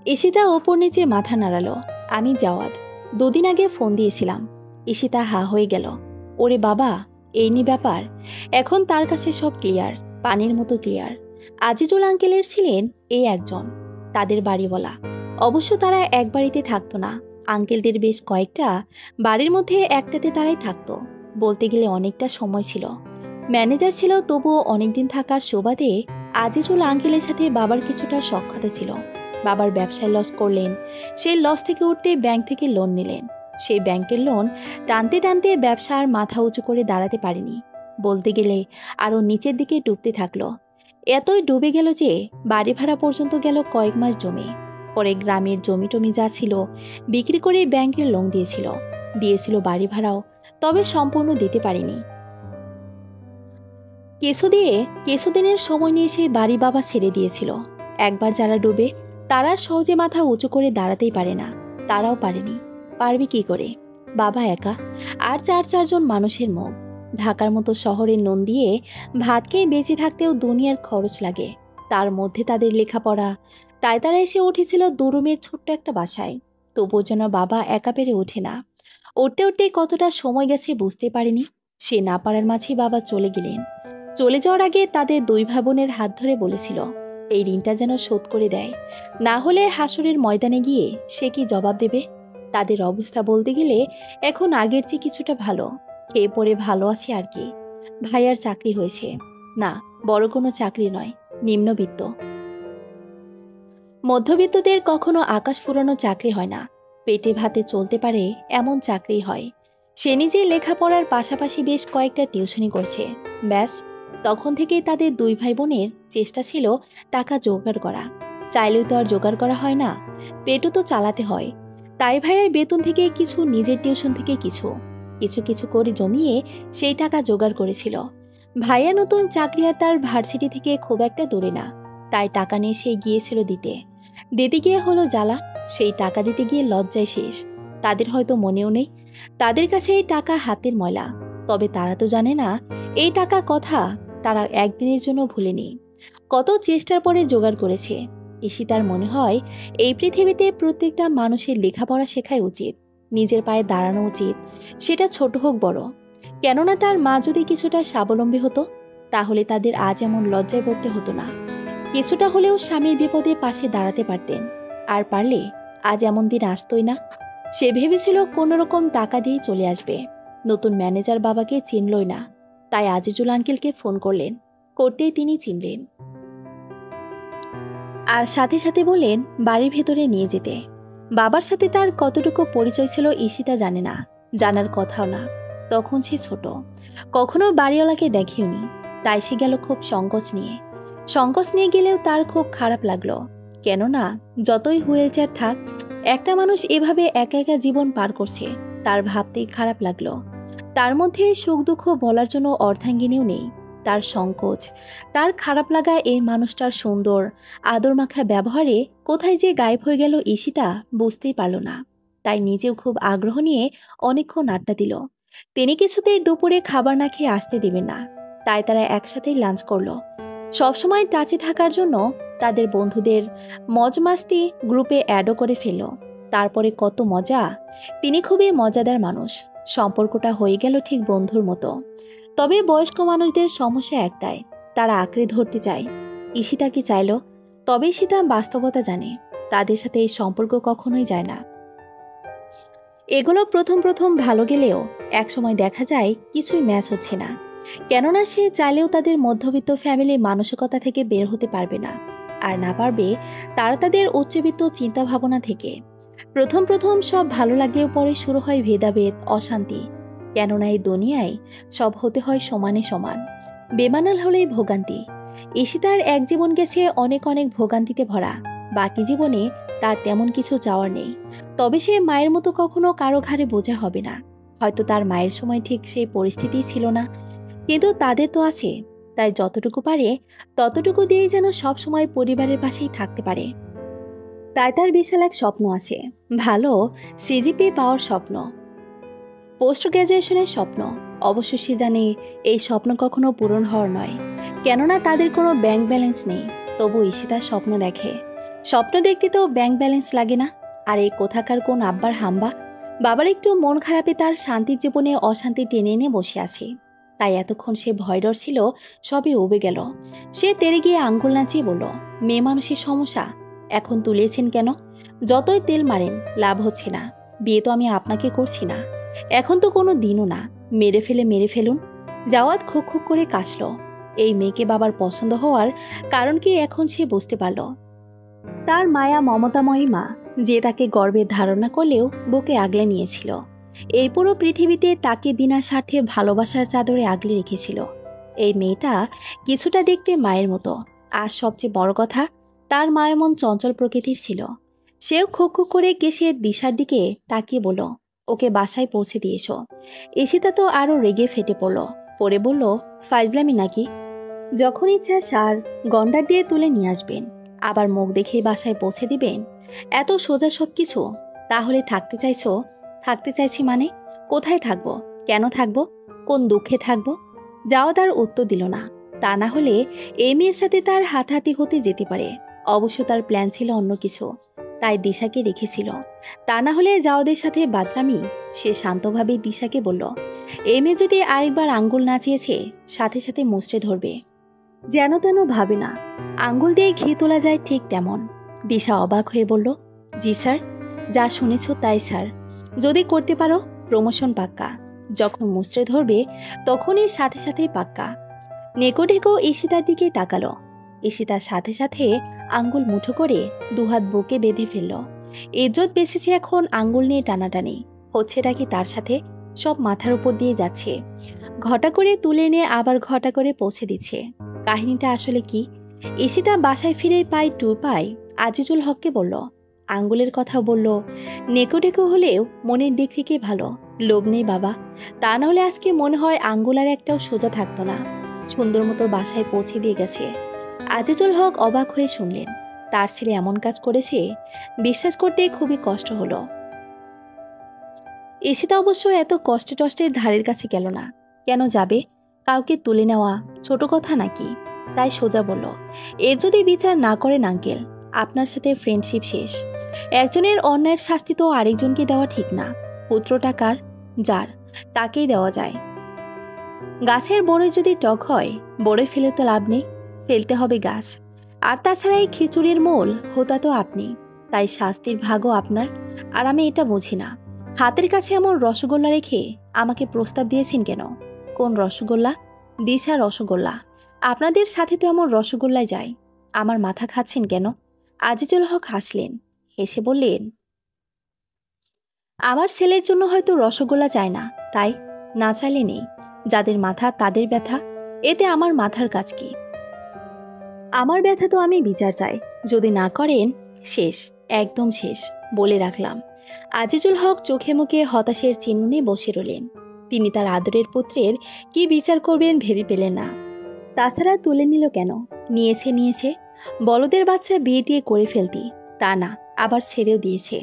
Speaker 1: ঈশিতা ওপর নিচে মাথা নাড়ালো। আমি জাওয়াত, 2 দিন আগে ফোন দিয়েছিলাম। ঈশিতা হা হয়ে গেল। ওরে বাবা, এই নি ব্যাপার। এখন তার কাছে সব ক্লিয়ার, পানির মতো ক্লিয়ার। আজিজুল আঙ্কেলের ছিলেন এই একজন, তাদের বাড়িওয়ালা। অবশ্য তারা এক বাড়িতে থাকতো না। আঙ্কেলদের বেশ কয়েকটা বাড়ির মধ্যে একটাতে তারাই থাকতো। বলতে গেলে অনেকটা সময় ছিল। ম্যানেজার ছিল, তবুও অনেকদিন থাকার সুবাদে আজিজুল আঙ্কেলের সাথে বাবার কিছুটা সখ্যাত ছিল। বাবার ব্যবসায় লস করলেন। সেই লস থেকে উঠতে ব্যাংক থেকে লোন নিলেন। সেই ব্যাংকের লোন টানতে টানতে ব্যবসা আর মাথা উঁচু করে দাঁড়াতে পারেনি। বলতে গেলে আরও নিচের দিকে ডুবতে থাকলো। এতই ডুবে গেল যে বাড়ি ভাড়া পর্যন্ত গেল কয়েক মাস জমে। পরে গ্রামের জমি টমি যা ছিল বিক্রি করে ব্যাংকের লোন দিয়েছিল বাড়ি ভাড়াও, তবে সম্পূর্ণ দিতে পারেনি। কিছুদিনের সময় নিয়ে সেই বাড়ি বাবা ছেড়ে দিয়েছিল। একবার যারা ডুবে তারা আর সহজে মাথা উঁচু করে দাঁড়াতেই পারে না, তারাও পারেনি। পারবে কি করে? বাবা একা, আর চারজন মানুষের মুখ। ঢাকার মতো শহরের নুন দিয়ে ভাত খেয়ে বেঁচে থাকতেও দুনিয়ার খরচ লাগে, তার মধ্যে তাদের লেখাপড়া। তাই তারা এসে উঠেছিল দুরুমের ছোট্ট একটা বাসায়। তবুও যেন বাবা একা পেরে ওঠে না। উঠতে কতটা সময় গেছে বুঝতে পারেনি। সে না পারার মাঝেই বাবা চলে গেলেন। চলে যাওয়ার আগে তাদের দুই ভাই বোনের হাত ধরে বলেছিল এই ঋণটা যেন শোধ করে দেয়, না হলে হাসরের ময়দানে গিয়ে সে কি জবাব দেবে। তাদের অবস্থা বলতে গেলে এখন আগের চেয়ে কিছুটা ভালো, খেয়ে পড়ে ভালো আছে আর কি। ভাইয়ার চাকরি হয়েছে, না বড় কোনো চাকরি নয়, নিম্নবিত্ত। মধ্যবিত্তদের কখনো আকাশ ফুরানো চাকরি হয় না, পেটে ভাতে চলতে পারে এমন চাকরি হয়। সে নিজে লেখাপড়ার পাশাপাশি বেশ কয়েকটা টিউশনি করছে। ব্যাস, তখন থেকেই তাদের দুই ভাই বোনের চেষ্টা ছিল টাকা জোগাড় করা। চাইলেও তো আর জোগাড় করা হয় না, পেটও তো চালাতে হয়। তাই ভাইয়ের বেতন থেকে কিছু, নিজের টিউশন থেকে কিছু কিছু করে জমিয়ে সেই টাকা জোগাড় করেছিল। ভাইয়া নতুন চাকরি আর তার ভার্সিটি থেকে খুব একটা দূরে না, তাই টাকা নিয়ে সে গিয়েছিল দিতে গিয়ে হলো জ্বালা। সেই টাকা দিতে গিয়ে লজ্জায় শেষ। তাদের হয়তো মনেও নেই তাদের কাছে এই টাকা হাতের ময়লা, তবে তারা তো জানে না এই টাকা কথা তারা একদিনের জন্য ভুলেনি। কত চেষ্টার পরে জোগাড় করেছে। ঈশিতার মনে হয় এই পৃথিবীতে প্রত্যেকটা মানুষের লেখাপড়া শেখাই উচিত, নিজের পায়ে দাঁড়ানো উচিত, সেটা ছোট হোক বড়। কেননা তার মা যদি কিছুটা স্বাবলম্বী হতো তাহলে তাদের আজ এমন লজ্জায় পড়তে হতো না। কিছুটা হলেও স্বামীর বিপদে পাশে দাঁড়াতে পারতেন, আর পারলে আজ এমন দিন আসতোই না। সে ভেবেছিল কোনো রকম টাকা দিয়ে চলে আসবে। নতুন ম্যানেজার বাবাকে চিনলই না, তাই আজিজুল আঙ্কেলকে ফোন করতেই তিনি চিনলেন আর সাথে সাথে বললেন বাড়ির ভেতরে নিয়ে যেতে। বাবার সাথে তার কতটুকু পরিচয় ছিল ঈশিতা জানে না, জানার কথাও না। তখন সে ছোট, কখনো বাড়িওয়ালাকে দেখেওনি, তাই সে গেল খুব সংকোচ নিয়ে গেলেও তার খুব খারাপ লাগলো। কেননা যতই হুইল চেয়ার থাক, একটা মানুষ এভাবে একা একা জীবন পার করছে, তার ভাবতেই খারাপ লাগলো। তার মধ্যে সুখ দুঃখ বলার জন্য অর্ধাঙ্গিনীও নেই। তার সংকোচ, তার খারাপ লাগা এই মানুষটার সুন্দর আদর মাখা ব্যবহারে কোথায় যে গায়েব হয়ে গেল ঈশিতা বুঝতেই পারল না। তাই নিজেও খুব আগ্রহ নিয়ে অনেকক্ষণ আড্ডা দিল। তিনি কিছুতেই দুপুরে খাবার না খেয়ে আসতে দেবেন না, তাই তারা একসাথেই লাঞ্চ করলো। সবসময় টাচে থাকার জন্য তাদের বন্ধুদের মজমাস্তি গ্রুপে অ্যাডও করে ফেলল। তারপরে কত মজা। তিনি খুবই মজাদার মানুষ, সম্পর্কটা হয়ে গেল ঠিক বন্ধুর মতো। তবে বয়স্ক মানুষদের সমস্যা একটাই, তারা আঁকড়ে ধরতে চায়। ঈশিতা কি চাইল? তবে ঈশিতা বাস্তবতা জানে, তাদের সাথে এই সম্পর্ক কখনোই যায় না। এগুলো প্রথম ভালো গেলেও একসময় দেখা যায় কিছুই ম্যাচ হচ্ছে না। কেননা সে চাইলেও তাদের মধ্যবিত্ত ফ্যামিলির মানসিকতা থেকে বের হতে পারবে না, আর না পারবে তারা তাদের উচ্চবিত্ত চিন্তা ভাবনা থেকে। প্রথম সব ভালো লাগলেও পরে শুরু হয় ভেদাভেদ, অশান্তি। কেননা এই দুনিয়ায় সব হতে হয় সমানে সমান, বেমানাল হলেই ভোগান্তি। ঈশিতার এক জীবন গেছে অনেক ভোগান্তিতে ভরা, বাকি জীবনে তার তেমন কিছু চাওয়ার নেই। তবে সে মায়ের মতো কখনো কারো ঘাড়ে বোঝা হবে না। হয়তো তার মায়ের সময় ঠিক সেই পরিস্থিতিই ছিল না, কিন্তু তাদের তো আছে। তাই যতটুকু পারে ততটুকু দিয়েই যেন সব সময় পরিবারের পাশেই থাকতে পারে। তাই তার বিশাল এক স্বপ্ন আছে, ভালো সিজিপি পাওয়ার স্বপ্ন, পোস্ট গ্র্যাজুয়েশনের স্বপ্ন। অবশ্য সে জানে এই স্বপ্ন কখনো পূরণ হওয়ার নয়, কেননা তাদের কোনো ব্যাংক ব্যালেন্স নেই। তবু ঈশিতার স্বপ্ন দেখে। স্বপ্ন দেখতে তো ব্যাংক ব্যালেন্স লাগে না। আর এই কোথাকার কোন আব্বার হাম্বা, বাবার একটু মন খারাপে তার শান্তির জীবনে অশান্তি টেনে এনে বসে আছে। তাই এতক্ষণ সে ভয়ডর ছিল, সবই উবে গেল। সে তেরে গিয়ে আঙ্গুল নাচিয়ে বলল, মেয়ে মানুষের সমস্যা এখন তুলেছেন কেন? যতই তেল মারেন লাভ হচ্ছে না। বিয়ে তো আমি আপনাকে করছি না, এখন তো কোনো দিনও না। মেরে ফেলুন। জাওয়াত খুক করে কাশল। এই মেয়েকে বাবার পছন্দ হওয়ার কারণ কি এখন সে বুঝতে পারল। তার মায়া মমতাময়ী মা, যে তাকে গর্বে ধারণা করলেও বুকে আগলে নিয়েছিল। এই পুরো পৃথিবীতে তাকে বিনা স্বার্থে ভালোবাসার চাদরে আগলে রেখেছিল। এই মেয়েটা কিছুটা দেখতে মায়ের মতো, আর সবচেয়ে বড় কথা তার মা এমন চঞ্চল প্রকৃতির ছিল। সেও খো খো করে কেসে দিশার দিকে তাকিয়ে বলল, ওকে বাসায় পৌঁছে দিয়ে এসো। ঈশিতা তো আরো রেগে ফেটে পড়ে বলল, ফাইজলামি নাকি? যখন ইচ্ছা সার গন্ডার দিয়ে তুলে নিয়ে আসবেন, আবার মুখ দেখেই বাসায় পৌঁছে দিবেন? এত সোজা সব কিছু? তাহলে থাকতে চাইছো? থাকতে চাইছি মানে? কোথায় থাকবো? কেন থাকবো? কোন দুঃখে থাকবো? যাও তার উত্তর দিল না। তা না হলে এই মেয়ের সাথে তার হাতাহাতি হতে যেতে পারে। অবশ্য তার প্ল্যান ছিল অন্য কিছু, তাই দিশাকে রেখেছিল। তা না হলে জাওদের সাথে বাদরামি। সে শান্তভাবে দিশাকে বলল, এই মেয়ে যদি আরেকবার আঙ্গুল না চেয়েছে, সাথে সাথে মুচড়ে ধরবে। যেন তেন ভাবে না, আঙ্গুল দিয়ে ঘি তোলা যায় ঠিক তেমন। দিশা অবাক হয়ে বলল, জি স্যার, যা শুনেছ তাই স্যার। যদি করতে পারো প্রমোশন পাক্কা। যখন মুচড়ে ধরবে তখনই সাথে সাথেই পাক্কা। নেকো ঢেকো ঈশিতার দিকে তাকালো। ঈশিতার সাথে সাথে আঙ্গুল মুঠো করে দুহাত বুকে বেঁধে ফেলল। ইজ্জত বেঁচেছে এখন আঙ্গুল নিয়ে টানাটানি। হচ্ছেটা কি তার সাথে? সব মাথার উপর দিয়ে যাচ্ছে। ঘটা করে তুলে এনে আবার ঘটা করে পৌঁছে দিচ্ছে। কাহিনীটা আসলে কি? ঈশিতা বাসায় ফিরে পায় আজিজুল হককে বলল, আঙ্গুলের কথা বলল। নেকো ডেকো হলেও মনের দিক থেকে ভালো। লোভ নেই বাবা। তা নাহলে আজকে মনে হয় আঙ্গুল আর একটাও সোজা থাকতো না। সুন্দর মতো বাসায় পৌঁছে দিয়ে গেছে। আজিজুল হক অবাক হয়ে শুনলেন, তার ছেলে এমন কাজ করেছে? বিশ্বাস করতে খুবই কষ্ট হলো। ঈশিতা অবশ্য এত কষ্টে টষ্টের ধারের কাছে গেল না। কেন যাবে? কাউকে তুলে নেওয়া ছোট কথা নাকি? তাই সোজা বলল, এর যদি বিচার না করেন আঙ্কেল, আপনার সাথে ফ্রেন্ডশিপ শেষ। একজনের অন্যায়ের শাস্তি তো আরেকজনকে দেওয়া ঠিক না। পুত্রটা কার? যার, তাকেই দেওয়া যায়। গাছের বড়ই যদি টক হয়, বড়ই ফেলে তো লাভ নেই, ফেলতে হবে গাছ। আর তাছাড়া এই খিচুড়ির মূল হোতা তো আপনি। তাই শাস্তির ভাগও আপনার। আর আমি এটা বুঝি না, হাতের কাছে এমন রসগোল্লা রেখে আমাকে প্রস্তাব দিয়েছেন কেন? কোন রসগোল্লা? দিশা রসগোল্লা। আপনাদের সাথে তো এমন রসগোল্লায় যায়। আমার মাথা খাচ্ছেন কেন? আজিজুল হক হাসলেন, হেসে বললেন, আমার ছেলের জন্য হয়তো রসগোল্লা চায় না, তাই। না চাইলে নেই। যাদের মাথা তাদের ব্যথা, এতে আমার মাথার কাজ কি? আমার ব্যথা তো আমি বিচার চাই। যদি না করেন, শেষ, একদম শেষ, বলে রাখলাম। আজিজুল হক চোখে মুখে হতাশের চিহ্ন নিয়ে বসে রইলেন। তিনি তার আদরের পুত্রের কি বিচার করবেন ভেবে পেলেন না। তাছাড়া তুলে নিল কেন? নিয়েছে। বলদের বাচ্চা বিয়ে টিয়ে করে ফেলতি, তা না, আবার ছেড়েও দিয়েছে।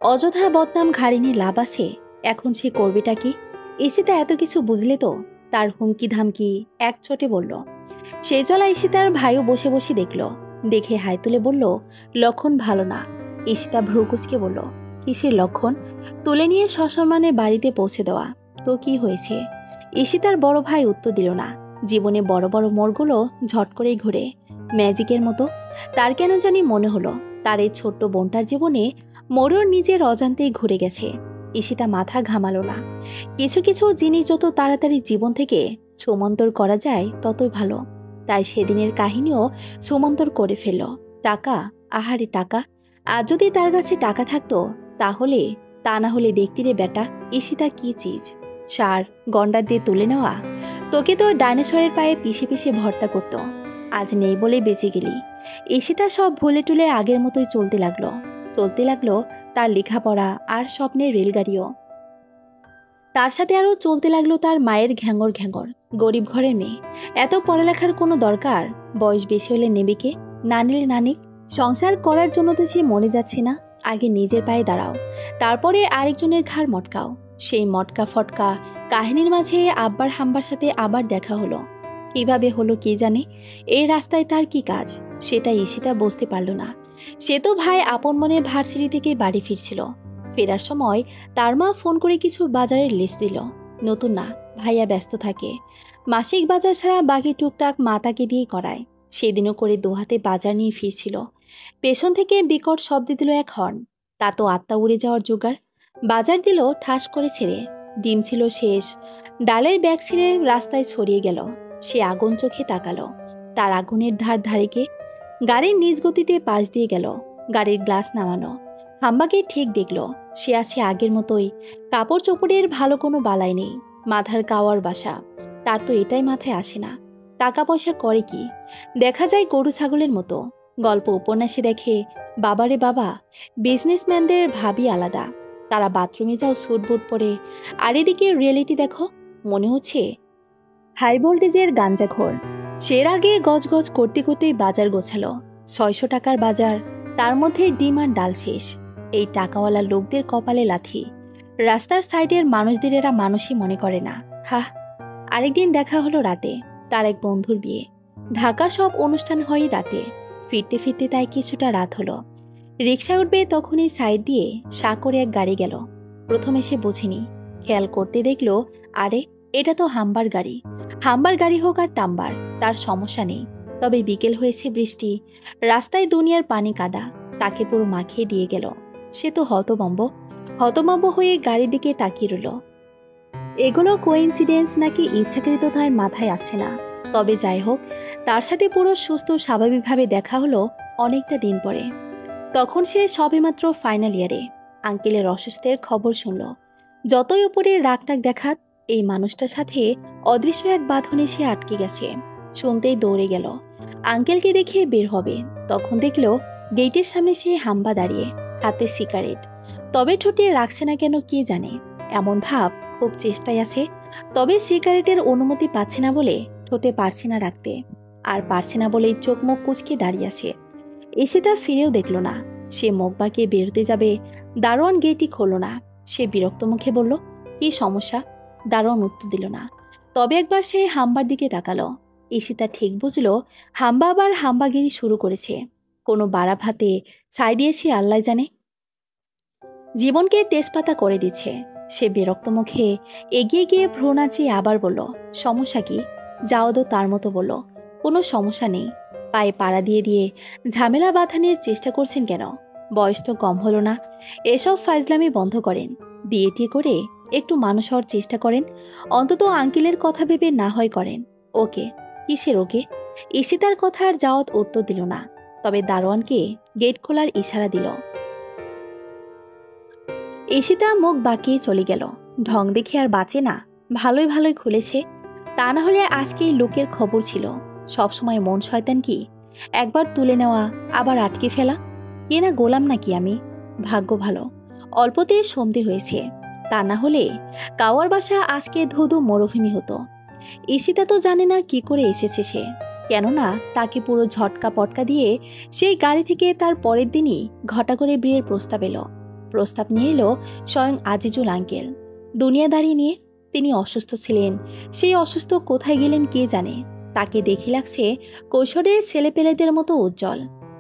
Speaker 1: অযথা বদনাম ঘাড়ি নিয়ে লাভ আছে। এখন সে করবেটা কি? ঈশিতা এত কিছু বুঝলে তো? তার হুমকি ধামকি এক চোটে বলল। সেই জলা ঈশিতার ভাইও বসে বসে দেখে হাই তুলে বলল, লক্ষণ ভালো না। ঈশিতা ভ্রু কুঁচকে বলল, কিসের লক্ষণ? তুলে নিয়ে সসম্মানে বাড়িতে পৌঁছে দেওয়া। তো কি হয়েছে? ঈশিতার বড় ভাই উত্তর দিল না। জীবনে বড় বড় মোড়গুলো ঝট করেই ঘুরে, ম্যাজিকের মতো। তার কেন জানি মনে হলো তার এই ছোট্ট বোনটার জীবনে মোড়র নিজের অজান্তেই ঘুরে গেছে। ঈশিতা মাথা ঘামালো না। কিছু কিছু জিনিস যত তাড়াতাড়ি জীবন থেকে ছুমন্তর করা যায় ততই ভালো। তাই সেদিনের কাহিনীও ছুমন্তর করে ফেলল। টাকা, আহারে টাকা। আর যদি তার কাছে টাকা থাকতো তাহলে, তা না হলে দেখতি রে বেটা, ঈশিতা কি চিজ? সার গন্ডার দিয়ে তুলে নেওয়া? তোকে তো ডাইনোসরের পায়ে পিষে পিষে ভর্তা করতো। আজ নেই বলে বেঁচে গেলি। ঈশিতা সব ভুলে টুলে আগের মতোই চলতে লাগলো তার লেখাপড়া আর স্বপ্নের রেলগাড়িও। তার সাথে আরও চলতে লাগলো তার মায়ের ঘ্যাঙ্গর গরিব ঘরের মেয়ে। এত পড়ালেখার কোনো দরকার? বয়স বেশি হলে নেবে কে? না নিলে নানিক। সংসার করার জন্য তো সে মনে যাচ্ছে না। আগে নিজের পায়ে দাঁড়াও, তারপরে আরেকজনের ঘাড় মটকাও। সেই মটকা ফটকা কাহিনীর মাঝে আব্বার হাম্বার সাথে আবার দেখা হলো। কিভাবে হলো কে জানে। এই রাস্তায় তার কি কাজ সেটা ঈশিতা বুঝতে পারল না। সে তো ভাই আপন মনে ভার্সিটি থেকে বাড়ি ফিরছিল। ফেরার সময় তার মা ফোন করে কিছু বাজারের লিস্ট দিল। নতুন না, ভাইয়া ব্যস্ত থাকে। মাসিক বাজার ছাড়া বাকি টুকটাক মা তাকে দিয়ে করায়। সেদিনও করে দুহাতে বাজার নিয়ে ফিরছিল। পেছন থেকে বিকট শব্দ দিল এক হর্ন। তা তো আত্মা উড়ে যাওয়ার জোগাড়। বাজার দিল ঠাস করে ছেড়ে। ডিম ছিল শেষ। ডালের ব্যাগ ছিঁড়ে রাস্তায় ছড়িয়ে গেল। সে আগুন চোখে তাকালো। তার আগুনের ধারে গাড়ির নিজ গতিতে পাশ দিয়ে গেল। গাড়ির গ্লাস নামানো। হাম্বাকে ঠিক দেখল সে আছে আগের মতোই। কাপড় চোপড়ের ভালো কোনো বালাই নেই। মাথার কাওয়ার বাসা। তার তো এটাই মাথায় আসে না, টাকা পয়সা করে কি? দেখা যায় গরু ছাগলের মতো। গল্প উপন্যাসে দেখে বাবারে বাবা, বিজনেসম্যানদের ভাবি আলাদা, তারা বাথরুমে যাও স্যুট বুট পরে, আর এদিকে রিয়েলিটি দেখো, মনে হচ্ছে হাই ভোল্টেজের গাঞ্জাখোর। সের আগে গজগজ করতে করতেই বাজার গোছালো, 600 টাকার বাজার, তার মধ্যে ডিম আর ডাল শেষ। এই টাকাওয়ালা লোকদের কপালে লাথি, রাস্তার সাইডের মানুষদের এরা মানুষই মনে করে না। হাহ। আরেকদিন দেখা হলো রাতে, তার এক বন্ধুর বিয়ে। ঢাকার সব অনুষ্ঠান হয় রাতে, ফিরতে ফিরতে তাই কিছুটা রাত হলো। রিকশায় উঠবে তখনই সাইড দিয়ে সা করে এক গাড়ি গেল। প্রথমে সে বুঝিনি, খেয়াল করতে দেখলো আরে এটা তো হাম্বার গাড়ি। হাম্বার গাড়ি হোক আর টাম্বার, তার সমস্যা নেই। তবে বিকেল হয়েছে, বৃষ্টি, রাস্তায় দুনিয়ার পানি কাদা, তাকে পুরো মাখিয়ে দিয়ে গেল। সে তো হতভম্ব হয়ে গাড়ির দিকে তাকিয়ে রইল। এগুলো কোইন্সিডেন্স নাকি ইচ্ছাকৃত তার মাথায় আসছে না। তবে যাই হোক, তার সাথে পুরো সুস্থ স্বাভাবিকভাবে দেখা হলো অনেকটা দিন পরে। তখন সে সবেমাত্র ফাইনাল ইয়ারে। আঙ্কেলের অসুস্থের খবর শুনল। যতই উপরে রাগটাক দেখাত, এই মানুষটার সাথে অদৃশ্য এক বাঁধনে সে আটকে গেছে। শুনতেই দৌড়ে গেল আঙ্কেলকে দেখে বের হবে। তখন দেখল গেটের সামনে সে হাম্বা দাঁড়িয়ে, হাতে সিগারেট। তবে ঠোঁটে রাখছে না কেন কে জানে, এমন ভাব খুব চেষ্টায় আছে। তবে সিগারেটের অনুমতি পাচ্ছে না বলে ঠোঁটে পারছে না রাখতে, আর পারছে না বলেই চোখ মুখ কুচকে দাঁড়িয়ে আছে। এসে তা ফিরেও দেখল না। সে মুখ বাঁকিয়ে বেরোতে যাবে, দারোয়ান গেটই খোলো না। সে বিরক্ত মুখে বলল, কি সমস্যা? দারোয়ান উত্তর দিল না। তবে একবার সে হাম্বার দিকে তাকালো। ঈশিতা ঠিক বুঝল হাম্বা আবার হাম্বাগিরি শুরু করেছে। কোনো বাড়া ভাতে ছাই দিয়েছে আল্লাহ জানে, জীবনকে তেজপাতা করে দিচ্ছে। সে বিরক্ত মুখে এগিয়ে গিয়ে ভ্রু নাচিয়ে আবার বলল, সমস্যা কি? যাওদো তার মতো বলল, কোনো সমস্যা নেই। পায়ে পাড়া দিয়ে দিয়ে ঝামেলা বাঁধানোর চেষ্টা করছেন কেন? বয়স তো কম হলো না। এসব ফাইজলামি বন্ধ করেন, বিয়েটি করে একটু মানুষ হওয়ার চেষ্টা করেন। অন্তত আঙ্কেলের কথা ভেবে না হয় করেন। ওকে? কিসের ওকে? ঈশিতার কথা আর জাওয়াত উত্তর দিল না। তবে দারোয়ানকে গেট খোলার ইশারা দিল। ঈশিতা মুখ বাঁকিয়ে চলে গেল। ঢং দেখে আর বাঁচে না, ভালোই ভালোই খুলেছে। তা না হলে আজকে লোকের খবর ছিল। সবসময় মন শয়তান কি, একবার তুলে নেওয়া আবার আটকে ফেলা। কে না গোলাম নাকি আমি? ভাগ্য ভালো, অল্পতেই সন্ধে হয়েছে। তা না হলে কাওয়ার বাসা আজকে ধুধু মরুভূমি হতো। ঈশিতা তো জানে না কি করে এসেছে সে, কেননা তাকে পুরো ঝটকা পটকা দিয়ে সেই গাড়ি থেকে তার পরের দিনই ঘটা করে বিয়ের প্রস্তাব এলো। প্রস্তাব নিয়ে এলো স্বয়ং আজিজুল আঙ্কেল, দুনিয়াদারি নিয়ে। তিনি অসুস্থ ছিলেন, সেই অসুস্থ কোথায় গেলেন কে জানে। তাকে দেখে লাগছে কৈশোরের ছেলেপেলেদের মতো উজ্জ্বল।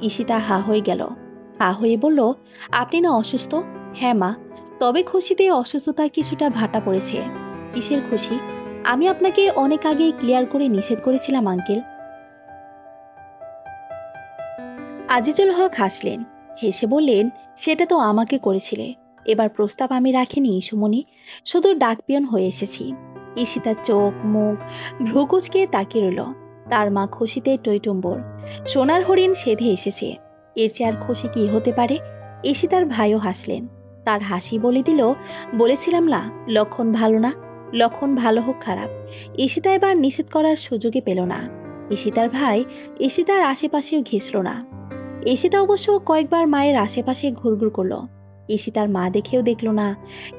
Speaker 1: ঈশিতা হা হয়ে গেল। হা হয়ে বলল, আপনি না অসুস্থ? হ্যাঁ মা, তবে খুশিতে অসুস্থতা কিছুটা ভাটা পড়েছে। কিসের খুশি? আমি আপনাকে অনেক আগেই ক্লিয়ার করে নিষেধ করেছিলাম আঙ্কেল। আজিজুল হক হাসলেন, হেসে বললেন, সেটা তো আমাকে করেছিলে। এবার প্রস্তাব আমি রাখিনি সুমনি, শুধু ডাকপিয়ন হয়ে এসেছি। ঈশিতার চোখ মুখ ভ্রুকুচকে তাকিয়ে রইল। তার মা খুশিতে টইটুম্বর, সোনার হরিণ সেধে এসেছে। এর চেয়ে আর খুশি কি হতে পারে? ঈশিতার ভাইও হাসলেন। তার হাসি বলে দিল, বলেছিলাম না লক্ষণ ভালো না। লক্ষণ ভালো হোক খারাপ, ঈশিতা এবার নিষেধ করার সুযোগই পেল না। ঈশিতার ভাই ঈশিতার আশেপাশেও ঘেঁষল না। ঈশিতা অবশ্য কয়েকবার মায়ের আশেপাশে ঘুরঘুর করল। ঈশিতার মা দেখেও দেখল না,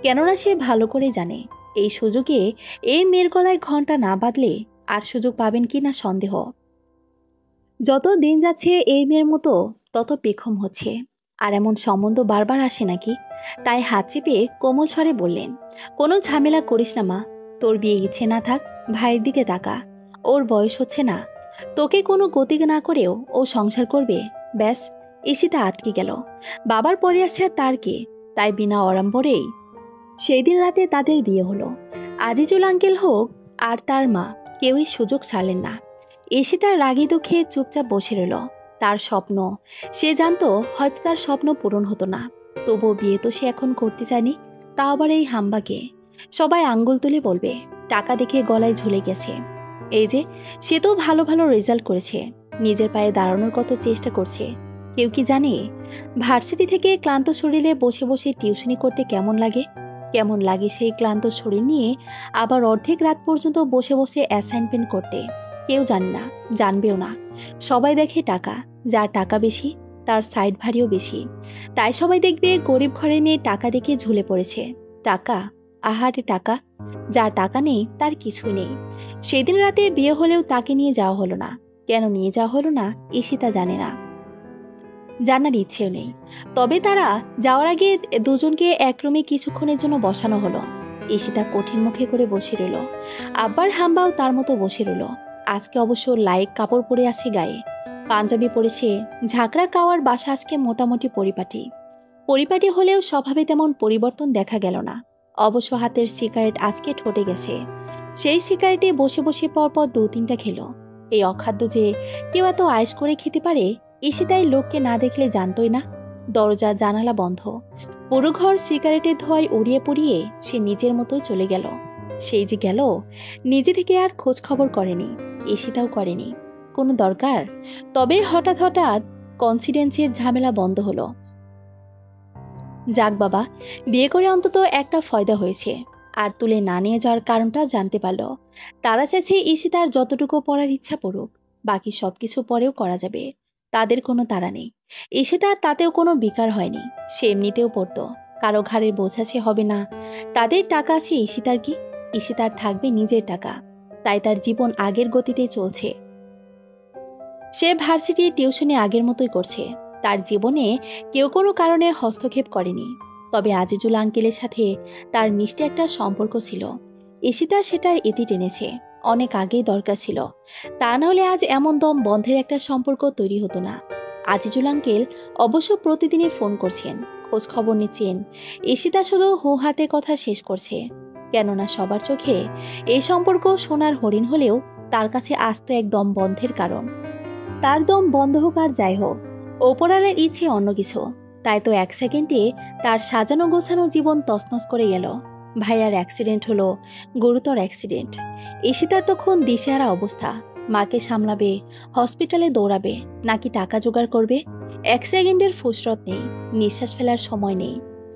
Speaker 1: কেননা সে ভালো করে জানে এই সুযোগে এই মেয়ের গলায় ঘণ্টা না বাঁধলে আর সুযোগ পাবেন কি না সন্দেহ। যত দিন যাচ্ছে এই মেয়ের মতো তত পেখম হচ্ছে। আর এমন সম্বন্ধ বারবার আসে নাকি? তাই হাত চেপে কোমল স্বরে বললেন, কোনো ঝামেলা করিস না মা, তোর বিয়ে ইচ্ছে না থাক, ভাইয়ের দিকে তাকা। ওর বয়স হচ্ছে না, তোকে কোনো গতি না করেও ও সংসার করবে। ব্যাস। ঈশিতা আটকে গেল। বাবার পরে আছে আর তার কে? তাই বিনা অড়াম্বরেই সেই দিন রাতে তাদের বিয়ে হলো। আজিজুল আঙ্কেল হোক আর তার মা, কেউই সুযোগ ছাড়লেন না। ঈশিতার রাগি দুঃখে চুপচাপ বসে রইল। তার স্বপ্ন, সে জানতো হয়তো তার স্বপ্ন পূরণ হতো না, তবুও বিয়ে তো সে এখন করতে চায়নি। তা আবার এই হাম্বাকে। সবাই আঙ্গুল তুলে বলবে টাকা দেখে গলায় ঝুলে গেছে। এই যে সে তো ভালো ভালো রেজাল্ট করেছে, নিজের পায়ে দাঁড়ানোর কত চেষ্টা করছে। কেউ কি জানে ভার্সিটি থেকে ক্লান্ত শরীরে বসে বসে টিউশনি করতে কেমন লাগে? কেমন লাগে সেই ক্লান্ত শরীর নিয়ে আবার অর্ধেক রাত পর্যন্ত বসে বসে অ্যাসাইনমেন্ট করতে? কেউ জানে না, জানবেও না। সবাই দেখে টাকা, যার টাকা বেশি তার সাইড ভারিও বেশি। তাই সবাই দেখবে গরিব ঘরের মেয়ে টাকা দেখে ঝুলে পড়েছে। টাকা, আহারে টাকা। যার টাকা নেই তার কিছুই নেই। সেদিন রাতে বিয়ে হলেও তাকে নিয়ে যাওয়া হলো না। কেন নিয়ে যাওয়া হলো না ঈশিতা জানে না, জানার ইচ্ছেও নেই। তবে তারা যাওয়ার আগে দুজনকে এক রুমে কিছুক্ষণের জন্য বসানো হলো। ঈশিতা কঠিন মুখে করে বসে রইল। আব্বার হাম্বাও তার মতো বসে রইল। আজকে অবশ্য লাইক কাপড় পরে আছে গায়ে, পাঞ্জাবি পরেছে। ঝাঁকড়া কাওয়ার বাসা আজকে মোটামুটি পরিপাটি। পরিপাটি হলেও স্বভাবে তেমন পরিবর্তন দেখা গেল না। অবশ্য হাতের সিগারেট আজকে ঠোঁটে গেছে। সেই সিগারেটে বসে বসে পরপর 2-3টা খেলো। এই অখাদ্য যে কেউ এত আয়েশ করে খেতে পারে ঈশিতাই লোককে না দেখলে জানতই না। দরজা জানালা বন্ধ, পুরো ঘর সিগারেটের ধোঁয়ায় উড়িয়ে পুড়িয়ে সে নিজের মতোই চলে গেল। সেই যে গেল, নিজে থেকে আর খোঁজ খবর করেনি, ঈশিতাও করেনি। কোনো দরকার? তবে হঠাৎ হঠাৎ কনফিডেন্সের ঝামেলা বন্ধ হলো। যাক বাবা, বিয়ে করে অন্তত একটা ফয়দা হয়েছে। আর তুলে না নিয়ে যাওয়ার কারণটাও জানতে পারল। তারা চাইছে ঈশিতার যতটুকু পড়ার ইচ্ছা পড়ুক, বাকি সবকিছু পরেও করা যাবে। তাদের কোনো তাড়া নেই। ঈশিতার তাতেও কোনো বিকার হয়নি। সে এমনিতেও পড়তো, কারো ঘাড়ের বোঝা সে হবে না। তাদের টাকা আছে, ঈশিতার কি? ঈশিতার থাকবে নিজের টাকা। তাই তার জীবন আগের গতিতেই চলছে। সে ভার্সিটির টিউশনে আগের মতোই করছে। তার জীবনে কেউ কোনো কারণে হস্তক্ষেপ করেনি। তবে আজিজুল আঙ্কেলের সাথে তার মিষ্টি একটা সম্পর্ক ছিল। ঈশিতা সেটার ইতি টেনেছে। অনেক আগেই দরকার ছিল, তা নাহলে আজ এমন দম বন্ধের একটা সম্পর্ক তৈরি হতো না। আজিজুল আঙ্কেল অবশ্য প্রতিদিনই ফোন করছেন, খোঁজ খবর নিচ্ছেন। ঈশিতা শুধু হু হাতে কথা শেষ করছে। কেননা সবার চোখে এই সম্পর্ক সোনার হরিণ হলেও তার কাছে আস্ত এক দম বন্ধের কারণ। তার দম বন্ধ হোক আর যাই হোক, ওপরালের ইচ্ছে অন্য কিছু। তাই তো 1 সেকেন্ডে তার সাজানো গোছানো জীবন তছনছ করে গেল। ভাইয়ার অ্যাক্সিডেন্ট হলো, গুরুতর অ্যাক্সিডেন্ট। ঈশিতার তখন দিশেহারা অবস্থা। মাকে সামলাবে, হসপিটালে দৌড়াবে, নাকি টাকা জোগাড় করবে? 1 সেকেন্ডের ফুসরত নেই, নিঃশ্বাস ফেলার সময় নেই।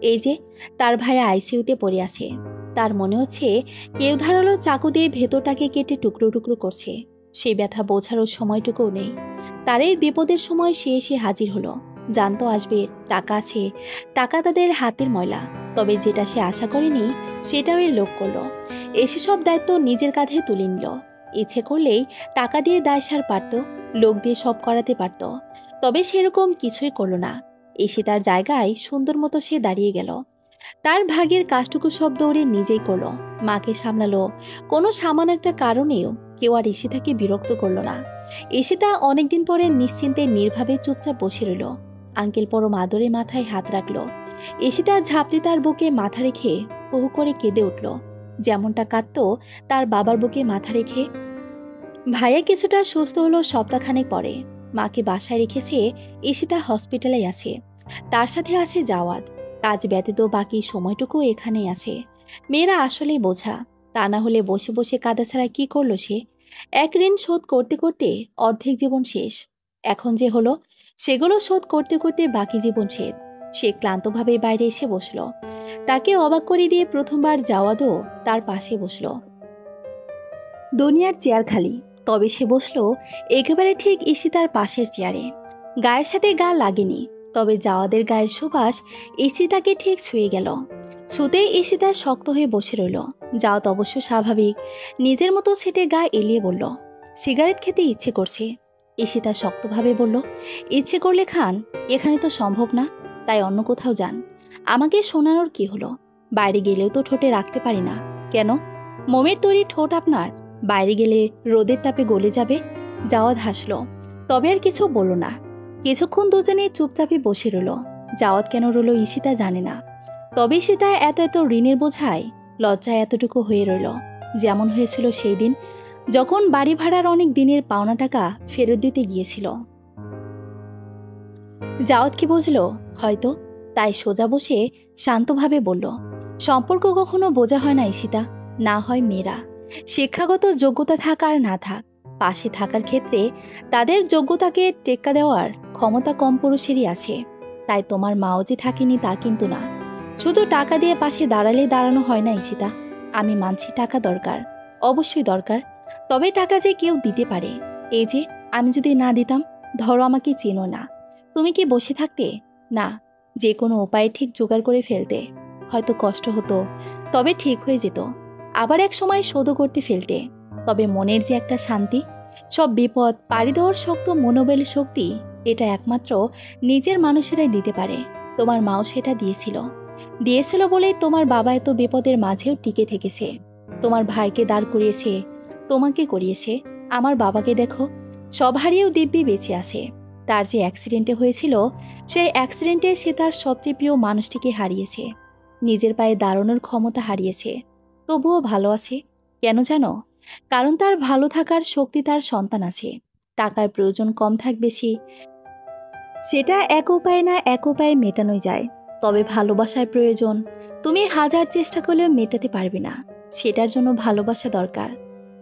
Speaker 1: এই যে তার ভাইয়া আইসিইউতে পড়ে আছে। তার মনে হচ্ছে কেউ ধারালো চাকু দিয়ে ভেতরটাকে কেটে টুকরো টুকরো করছে। সেই ব্যথা বোঝারও সময়টুকুও নেই। তার এই বিপদের সময় সে এসে হাজির হলো। জানতো আসবে, টাকা আছে, টাকা তাদের হাতের ময়লা। তবে যেটা সে আশা করেনি সেটাও এর লোক করলো। এসে সব দায়িত্ব নিজের কাঁধে তুলে নিল। ইচ্ছে করলেই টাকা দিয়ে দায় সার পারত, লোক দিয়ে সব করাতে পারত। তবে সেরকম কিছুই করলো না। এসে তার জায়গায় সুন্দর মতো সে দাঁড়িয়ে গেল। তার ভাগের কাজটুকু সব দৌড়ে নিজেই করলো। মাকে সামলালো। কোনো সামান্য একটা কারণেও কেউ আর ঈশিতাকে বিরক্ত করলো না। ঈশিতা অনেকদিন পরে নিশ্চিন্তে নির্ভাবে চুপচাপ বসে রইল। আঙ্কেল পরম আদরে মাথায় হাত রাখলো। ঈশিতা ঝাপড়ে তার বুকে মাথা রেখে হু করে কেঁদে উঠল, যেমনটা কাঁদত তার বাবার বুকে মাথা রেখে। ভাইয়া কিছুটা সুস্থ হলো সপ্তাহখানেক পরে। মাকে বাসায় রেখেছে, ঈশিতা হসপিটালে আছে। তার সাথে আছে জাওয়াদ। কাজ ব্যতীত বাকি সময়টুকু এখানেই আছে। মেয়েরা আসলেই বোঝা। তা না হলে বসে বসে কাঁদা ছাড়া কি করলো সে? এক ঋণ শোধ করতে করতে অর্ধেক জীবন শেষ। এখন যে হলো সেগুলো শোধ করতে করতে বাকি জীবন শেষ। সে ক্লান্তভাবে বাইরে এসে বসলো। তাকে অবাক করে দিয়ে প্রথমবার জাওয়াদও তার পাশে বসলো। দুনিয়ার চেয়ার খালি, তবে সে বসলো একেবারে ঠিক ঈশিতার পাশের চেয়ারে। গায়ের সাথে গা লাগেনি, তবে জাওয়াদের গায়ের সুবাস ঈশিতাকে ঠিক ছুঁয়ে গেল। ছুতেই ঈশিতা শক্ত হয়ে বসে রইল। জাওয়াদ অবশ্য স্বাভাবিক, নিজের মতো ছেটে গা এলিয়ে বলল, সিগারেট খেতে ইচ্ছে করছে। ঈশিতা শক্তভাবে বলল, ইচ্ছে করলে খান, এখানে তো সম্ভব না, তাই অন্য কোথাও যান। আমাকে শোনানোর কি হলো? বাইরে গেলেও তো ঠোঁটে রাখতে পারি না। কেন? মোমের তৈরি ঠোঁট আপনার, বাইরে গেলে রোদের তাপে গলে যাবে। জাওয়াদ হাসল, তবে আর কিছু বলল না। কিছুক্ষণ দুজনে চুপচাপে বসে রইল। জাওয়াদ কেন রইল ঈশিতা জানে না। তবে ঈশিতা এত এত ঋণের বোঝায় লজ্জায় এতটুকু হয়ে রইল, যেমন হয়েছিল সেই দিন যখন বাড়ি ভাড়ার অনেক দিনের পাওনা টাকা ফেরত দিতে গিয়েছিল। জাওয়াদ কি বুঝল? হয়তো। তাই সোজা বসে শান্তভাবে বলল, সম্পর্ক কখনো বোঝা হয় না ঈশিতা, না হয় মেয়েরা। শিক্ষাগত যোগ্যতা থাক আর না থাক, পাশে থাকার ক্ষেত্রে তাদের যোগ্যতাকে টেক্কা দেওয়ার ক্ষমতা কম পুরুষেরই আছে। তাই তোমার মাও যে থাকেনি তা কিন্তু না। শুধু টাকা দিয়ে পাশে দাঁড়ালেই দাঁড়ানো হয় না ঈশিতা। আমি মানছি টাকা দরকার, অবশ্যই দরকার। তবে টাকা যে কেউ দিতে পারে। এই যে আমি যদি না দিতাম, ধরো আমাকে চেনো না, তুমি কি বসে থাকতে? না, যে কোনো উপায়ে ঠিক জোগাড় করে ফেলতে। হয়তো কষ্ট হতো, তবে ঠিক হয়ে যেত। আবার এক সময় শোধও করতে ফেলতে। তবে মনের যে একটা শান্তি, সব বিপদ পাড়ি দেওয়ার শক্ত মনোবলের শক্তি, এটা একমাত্র নিজের মানুষেরাই দিতে পারে। তোমার মাও সেটা দিয়েছিল বলেই তোমার বাবা এত বিপদের মাঝেও টিকে থেকেছে। তোমার ভাইকে দাঁড় করিয়েছে, তোমাকে করিয়েছে। আমার বাবাকে দেখো, সব হারিয়েও দিব্যি বেঁচে আছে। তার যে অ্যাক্সিডেন্টে হয়েছিল, সেই অ্যাক্সিডেন্টে সে তার সবচেয়ে প্রিয় মানুষটিকে হারিয়েছে, নিজের পায়ে দাঁড়ানোর ক্ষমতা হারিয়েছে। তবুও ভালো আছে। কেন জানো? কারণ তার ভালো থাকার শক্তি তার সন্তান আছে। টাকার প্রয়োজন কম থাক বেশি, সেটা এক উপায়ে না এক উপায়ে মেটানোই যায়। তবে ভালোবাসার প্রয়োজন, তুমি হাজার চেষ্টা করলেও মেটাতে পারবে না। সেটার জন্য ভালোবাসা দরকার,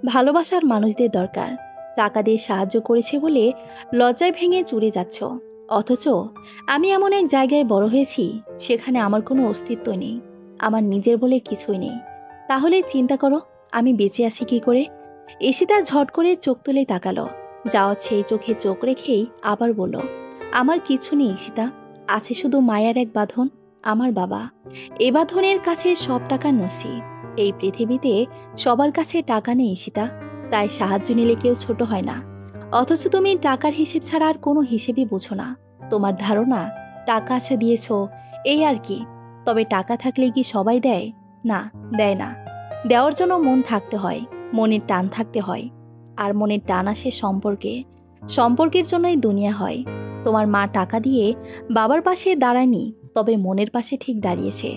Speaker 1: ভালোবাসার মানুষদের দরকার। টাকা দিয়ে সাহায্য করেছে বলে লজ্জায় ভেঙে চুরে যাচ্ছ। অথচ আমি এমন এক জায়গায় বড় হয়েছি, সেখানে আমার কোনো অস্তিত্ব নেই, আমার নিজের বলে কিছুই নেই। তাহলে চিন্তা করো, আমি বেঁচে আছি কি করে? ঈশিতা ঝট করে চোখ তুলে তাকালো। যাওয়া সেই চোখে চোখ রেখেই আবার বলল, আমার কিছু নেই ঈশিতা, আছে শুধু মায়ার এক বাঁধন, আমার বাবা। এ বাঁধনের কাছে সব টাকা নসি। এই পৃথিবীতে সবার কাছে টাকা নেই ঈশিতা, তাই সাহায্য নিলে কেউ ছোট হয় না। অথচ তুমি টাকার হিসেব ছাড়া আর কোনো হিসেবই বোঝো না। তোমার ধারণা টাকা আছে দিয়েছ, এই আর কি। তবে টাকা থাকলে কি সবাই দেয়? না, দেয় না। দেওয়ার জন্য মন থাকতে হয়, মনের টান থাকতে হয়। আর মনের টান আসে সম্পর্কে, সম্পর্কের জন্যই দুনিয়া হয়। তোমার মা টাকা দিয়ে বাবার পাশে দাঁড়ায়নি, তবে মনের পাশে ঠিক দাঁড়িয়েছে।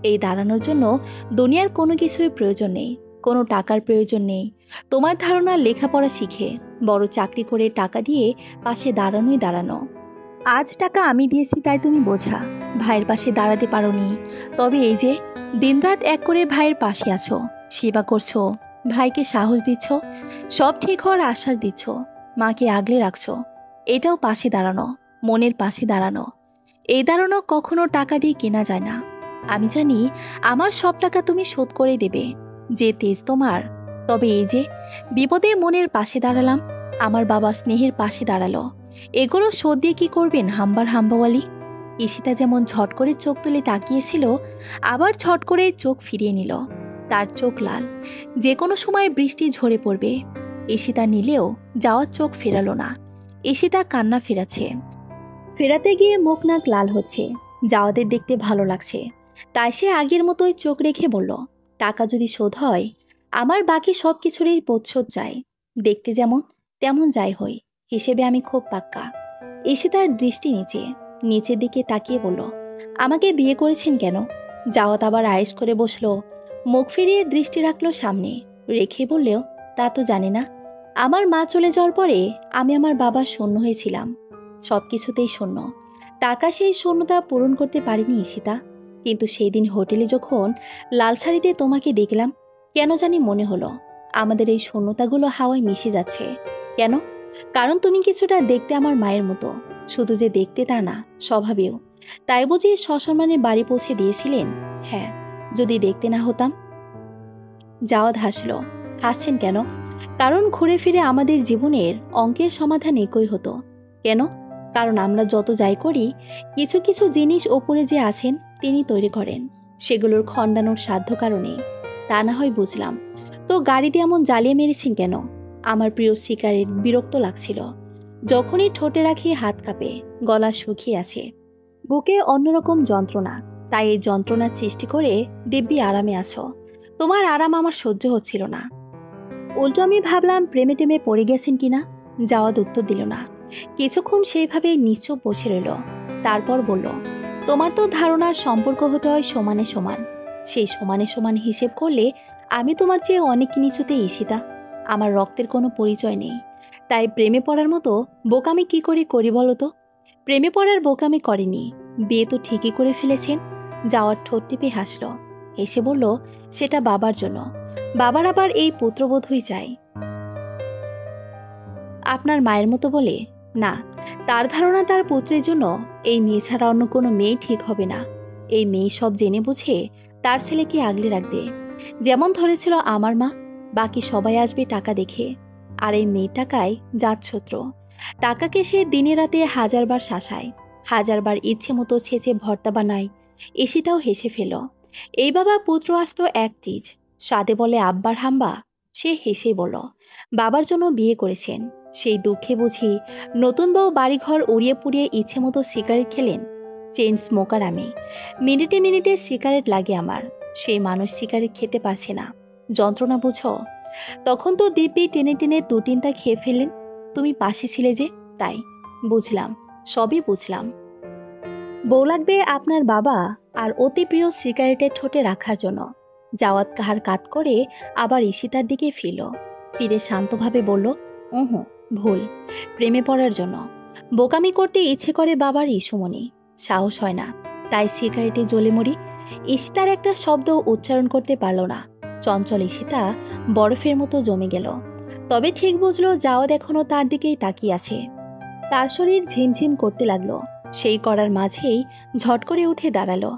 Speaker 1: এই দাঁড়ানোর জন্য দুনিয়ার কোনো কিছুই প্রয়োজন নেই, কোনো টাকার প্রয়োজন নেই। তোমার ধারণা লেখাপড়া শিখে বড় চাকরি করে টাকা দিয়ে পাশে দাঁড়ানোই দাঁড়ানো। আজ টাকা আমি দিয়েছি তাই তুমি বোঝা, ভাইয়ের পাশে দাঁড়াতে পারোনি। তবে এই যে দিনরাত এক করে ভাইয়ের পাশে আছো, সেবা করছো, ভাইকে সাহস দিচ্ছ, সব ঠিক হওয়ার আশ্বাস দিচ্ছ, মাকে আগলে রাখছো। এটাও পাশে দাঁড়ানো, মনের পাশে দাঁড়ানো। এই দাঁড়ানো কখনো টাকা দিয়ে কেনা যায় না। আমি জানি আমার সব টাকা তুমি শোধ করে দেবে, যে তেজ তোমার। তবে এই যে বিপদে মনের পাশে দাঁড়ালাম, আমার বাবা স্নেহের পাশে দাঁড়ালো, এগুলো শোধ দিয়ে কি করবেন হাম্বাওয়ালি? ঈশিতা যেমন ঝট করে চোখ তুলে তাকিয়েছিল, আবার ঝট করে চোখ ফিরিয়ে নিল। তার চোখ লাল, যে কোনো সময় বৃষ্টি ঝরে পড়বে। ঈশিতা নিলেও যাওয়ার চোখ ফেরালো না। ঈশিতা কান্না ফেরাতে গিয়ে মুখ নাক লাল হচ্ছে। যাওয়াদের দেখতে ভালো লাগছে, তাই সে আগের মতোই চোখ রেখে বলল, টাকা যদি শোধ হয়, আমার বাকি সব কিছুরই প্রতিশোধ চাই। দেখতে যেমন তেমন যাই হই, হিসেবে আমি খুব পাক্কা। ঈশিতার দৃষ্টি নিচের দিকে তাকিয়ে বলল, আমাকে বিয়ে করেছেন কেন? যাওয়াত আবার আয়েশ করে বসলো, মুখ ফিরিয়ে দৃষ্টি রাখলো সামনে রেখে বললেও, তা তো জানি না। আমার মা চলে যাওয়ার পরে আমি আমার বাবা শূন্য হয়েছিলাম, সব কিছুতেই শূন্য। টাকা সেই শূন্যতা পূরণ করতে পারিনি ঈশিতা। কিন্তু সেই দিন হোটেলে যখন লাল শাড়িতে তোমাকে দেখলাম, কেন জানি মনে হলো আমাদের এই শূন্যতাগুলো হাওয়ায় মিশে যাচ্ছে। কেন? কারণ তুমি কিছুটা দেখতে আমার মায়ের মতো, শুধু যে দেখতে তা না, স্বভাবেও। তাই বুঝি সসম্মানে বাড়ি পৌঁছে দিয়েছিলেন? হ্যাঁ, যদি দেখতে না হতাম। জাওয়াদ হাসছেন কেন? কারণ ঘুরে ফিরে আমাদের জীবনের অঙ্কের সমাধান একই হতো। কেন? কারণ আমরা যত যাই করি, কিছু কিছু জিনিস ওপরে যে আছেন তিনি তৈরি করেন, সেগুলোর খণ্ডানোর সাধ্য কারণে। তা না হয় বুঝলাম, তো গাড়িতে এমন জ্বালিয়ে মেরেছেন কেন? আমার প্রিয় সিগারেট বিরক্ত লাগছিল। যখনই ঠোঁটে রাখি হাত কাঁপে, গলা শুকিয়ে আছে, বুকে অন্যরকম যন্ত্রণা। তাই এই যন্ত্রণার সৃষ্টি করে দিব্যি আরামে আছো। তোমার আরাম আমার সহ্য হচ্ছিল না। উল্টো আমি ভাবলাম প্রেমে টেমে পড়ে গেছেন কিনা। জাওয়াদ উত্তর দিল না, কিছুক্ষণ সেইভাবে নিশ্চুপ বসে রইল। তারপর বলল, তোমার তো ধারণা সম্পর্ক হতে হয় সমানে সমান। সেই সমানে সমান হিসেব করলে আমি তোমার চেয়ে অনেক নিচুতে ঈশিতা। আমার রক্তের কোনো পরিচয় নেই, তাই প্রেমে পড়ার মতো বোকামি কি করে করি বলো তো? প্রেমে পড়ার বোকামি করেনি, বিয়ে তো ঠিকই করে ফেলেছেন। যাওয়ার ঠোঁট টিপে হাসল, এসে বলল, সেটা বাবার জন্য। বাবার আবার এই পুত্রবোধই চাই আপনার মায়ের মতো বলে। না, তার ধারণা তার পুত্রের জন্য এই মেয়ে ছাড়া অন্য কোনো মেয়ে ঠিক হবে না। এই মেয়ে সব জেনে বুঝে তার ছেলেকে আগলে রাখবে, যেমন ধরেছিল আমার মা। বাকি সবাই আসবে টাকা দেখে, আর এই মেয়ের টাকায় জাতছত্র। টাকাকে সে দিনে রাতে হাজারবার শাসায়, হাজারবার ইচ্ছে মতো ছেঁচে ভর্তা বানায়। ঈশিতাও হেসে ফেল। এই বাবা পুত্র আস্ত এক তিজ, সাদে বলে আব্বার হাম্বা। সে হেসেই বলল, বাবার জন্য বিয়ে করেছেন, সেই দুঃখে বুঝি নতুন বউ বাড়িঘর উড়িয়ে পুড়িয়ে ইচ্ছে মতো সিগারেট খেলেন। চেইন স্মোকার আমি, মিনিটে মিনিটে সিগারেট লাগে আমার। সেই মানুষ সিগারেট খেতে পারছে না, যন্ত্রণা বুঝো। তখন তো দিব্যি টেনে টেনে দু তিনটা খেয়ে ফেললেন। তুমি পাশে ছিলে যে, তাই। বুঝলাম, সবই বুঝলাম। বউ লাগবে আপনার বাবা আর অতি প্রিয় সিগারেটের ঠোঁটে রাখার জন্য। জাওয়াত কাহার কাত করে আবার ঈশিতার দিকে ফিরে শান্তভাবে বলল, ভুল, প্রেমে পড়ার জন্য। বোকামি করতে ইচ্ছে করে বাবার ইস্যুমণি, সাহস হয় না, তাই সিগারেটে জ্বলে মরি। ঈশিতার একটা শব্দ উচ্চারণ করতে পারল না। চঞ্চল ঈশিতা বরফের মতো জমে গেল। তবে ঠিক বুঝলো জাওয়াত এখনো তার দিকেই তাকিয়ে আছে। তার শরীর ঝিমঝিম করতে লাগলো। সেই করার মাঝেই ঝট করে উঠে দাঁড়ালো।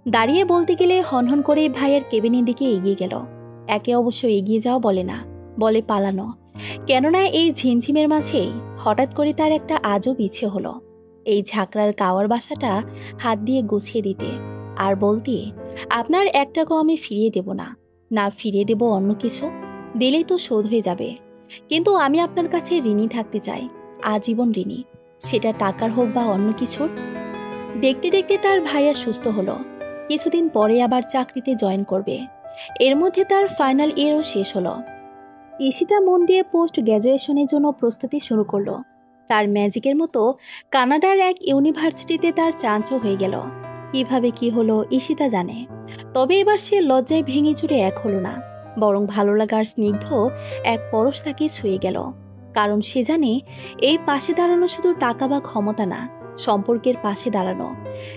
Speaker 1: দাঁড়িয়ে বলতে গেলে হনহন করে ভাইয়ের কেবিনের দিকে এগিয়ে গেল। একে অবশ্য এগিয়ে যাওয়া বলে না, বলে পালানো। কেননা এই ঝিমঝিমের মাঝেই হঠাৎ করে তার একটা আজব ইচ্ছে হলো এই ঝাঁকড়ার কাওয়ার বাসাটা হাত দিয়ে গুছিয়ে দিতে, আর বলতে, আপনার এক টাকাও আমি ফিরিয়ে দেব না। না ফিরিয়ে দেব অন্য কিছু, দিলেই তো শোধ হয়ে যাবে। কিন্তু আমি আপনার কাছে ঋণী থাকতে চাই, আজীবন ঋণী, সেটা টাকার হোক বা অন্য কিছুর। দেখতে দেখতে তার ভাইয়া সুস্থ হলো। কিছুদিন পরে আবার চাকরিতে জয়েন করবে। এর মধ্যে তার ফাইনাল ইয়ারও শেষ হলো। ঈশিতা মন দিয়ে পোস্ট গ্র্যাজুয়েশনের জন্য প্রস্তুতি শুরু করলো। তার ম্যাজিকের মতো কানাডার এক ইউনিভার্সিটিতে তার চান্সও হয়ে গেল। কিভাবে কি হলো ঈশিতা জানে। তবে এবার সে লজ্জায় ভেঙে চুরে এক হলো না, বরং ভালো লাগার স্নিগ্ধ এক পরশ তাকে ছুঁয়ে গেল। কারণ সে জানে এই পাশে দাঁড়ানো শুধু টাকা বা ক্ষমতা না, সম্পর্কের পাশে দাঁড়ানো,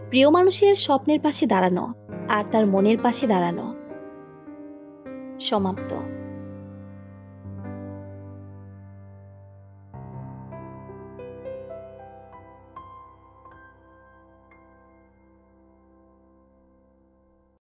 Speaker 1: প্রিয় মানুষের স্বপ্নের পাশে দাঁড়ানো, আর তার মনের পাশে দাঁড়ানো। সমাপ্ত।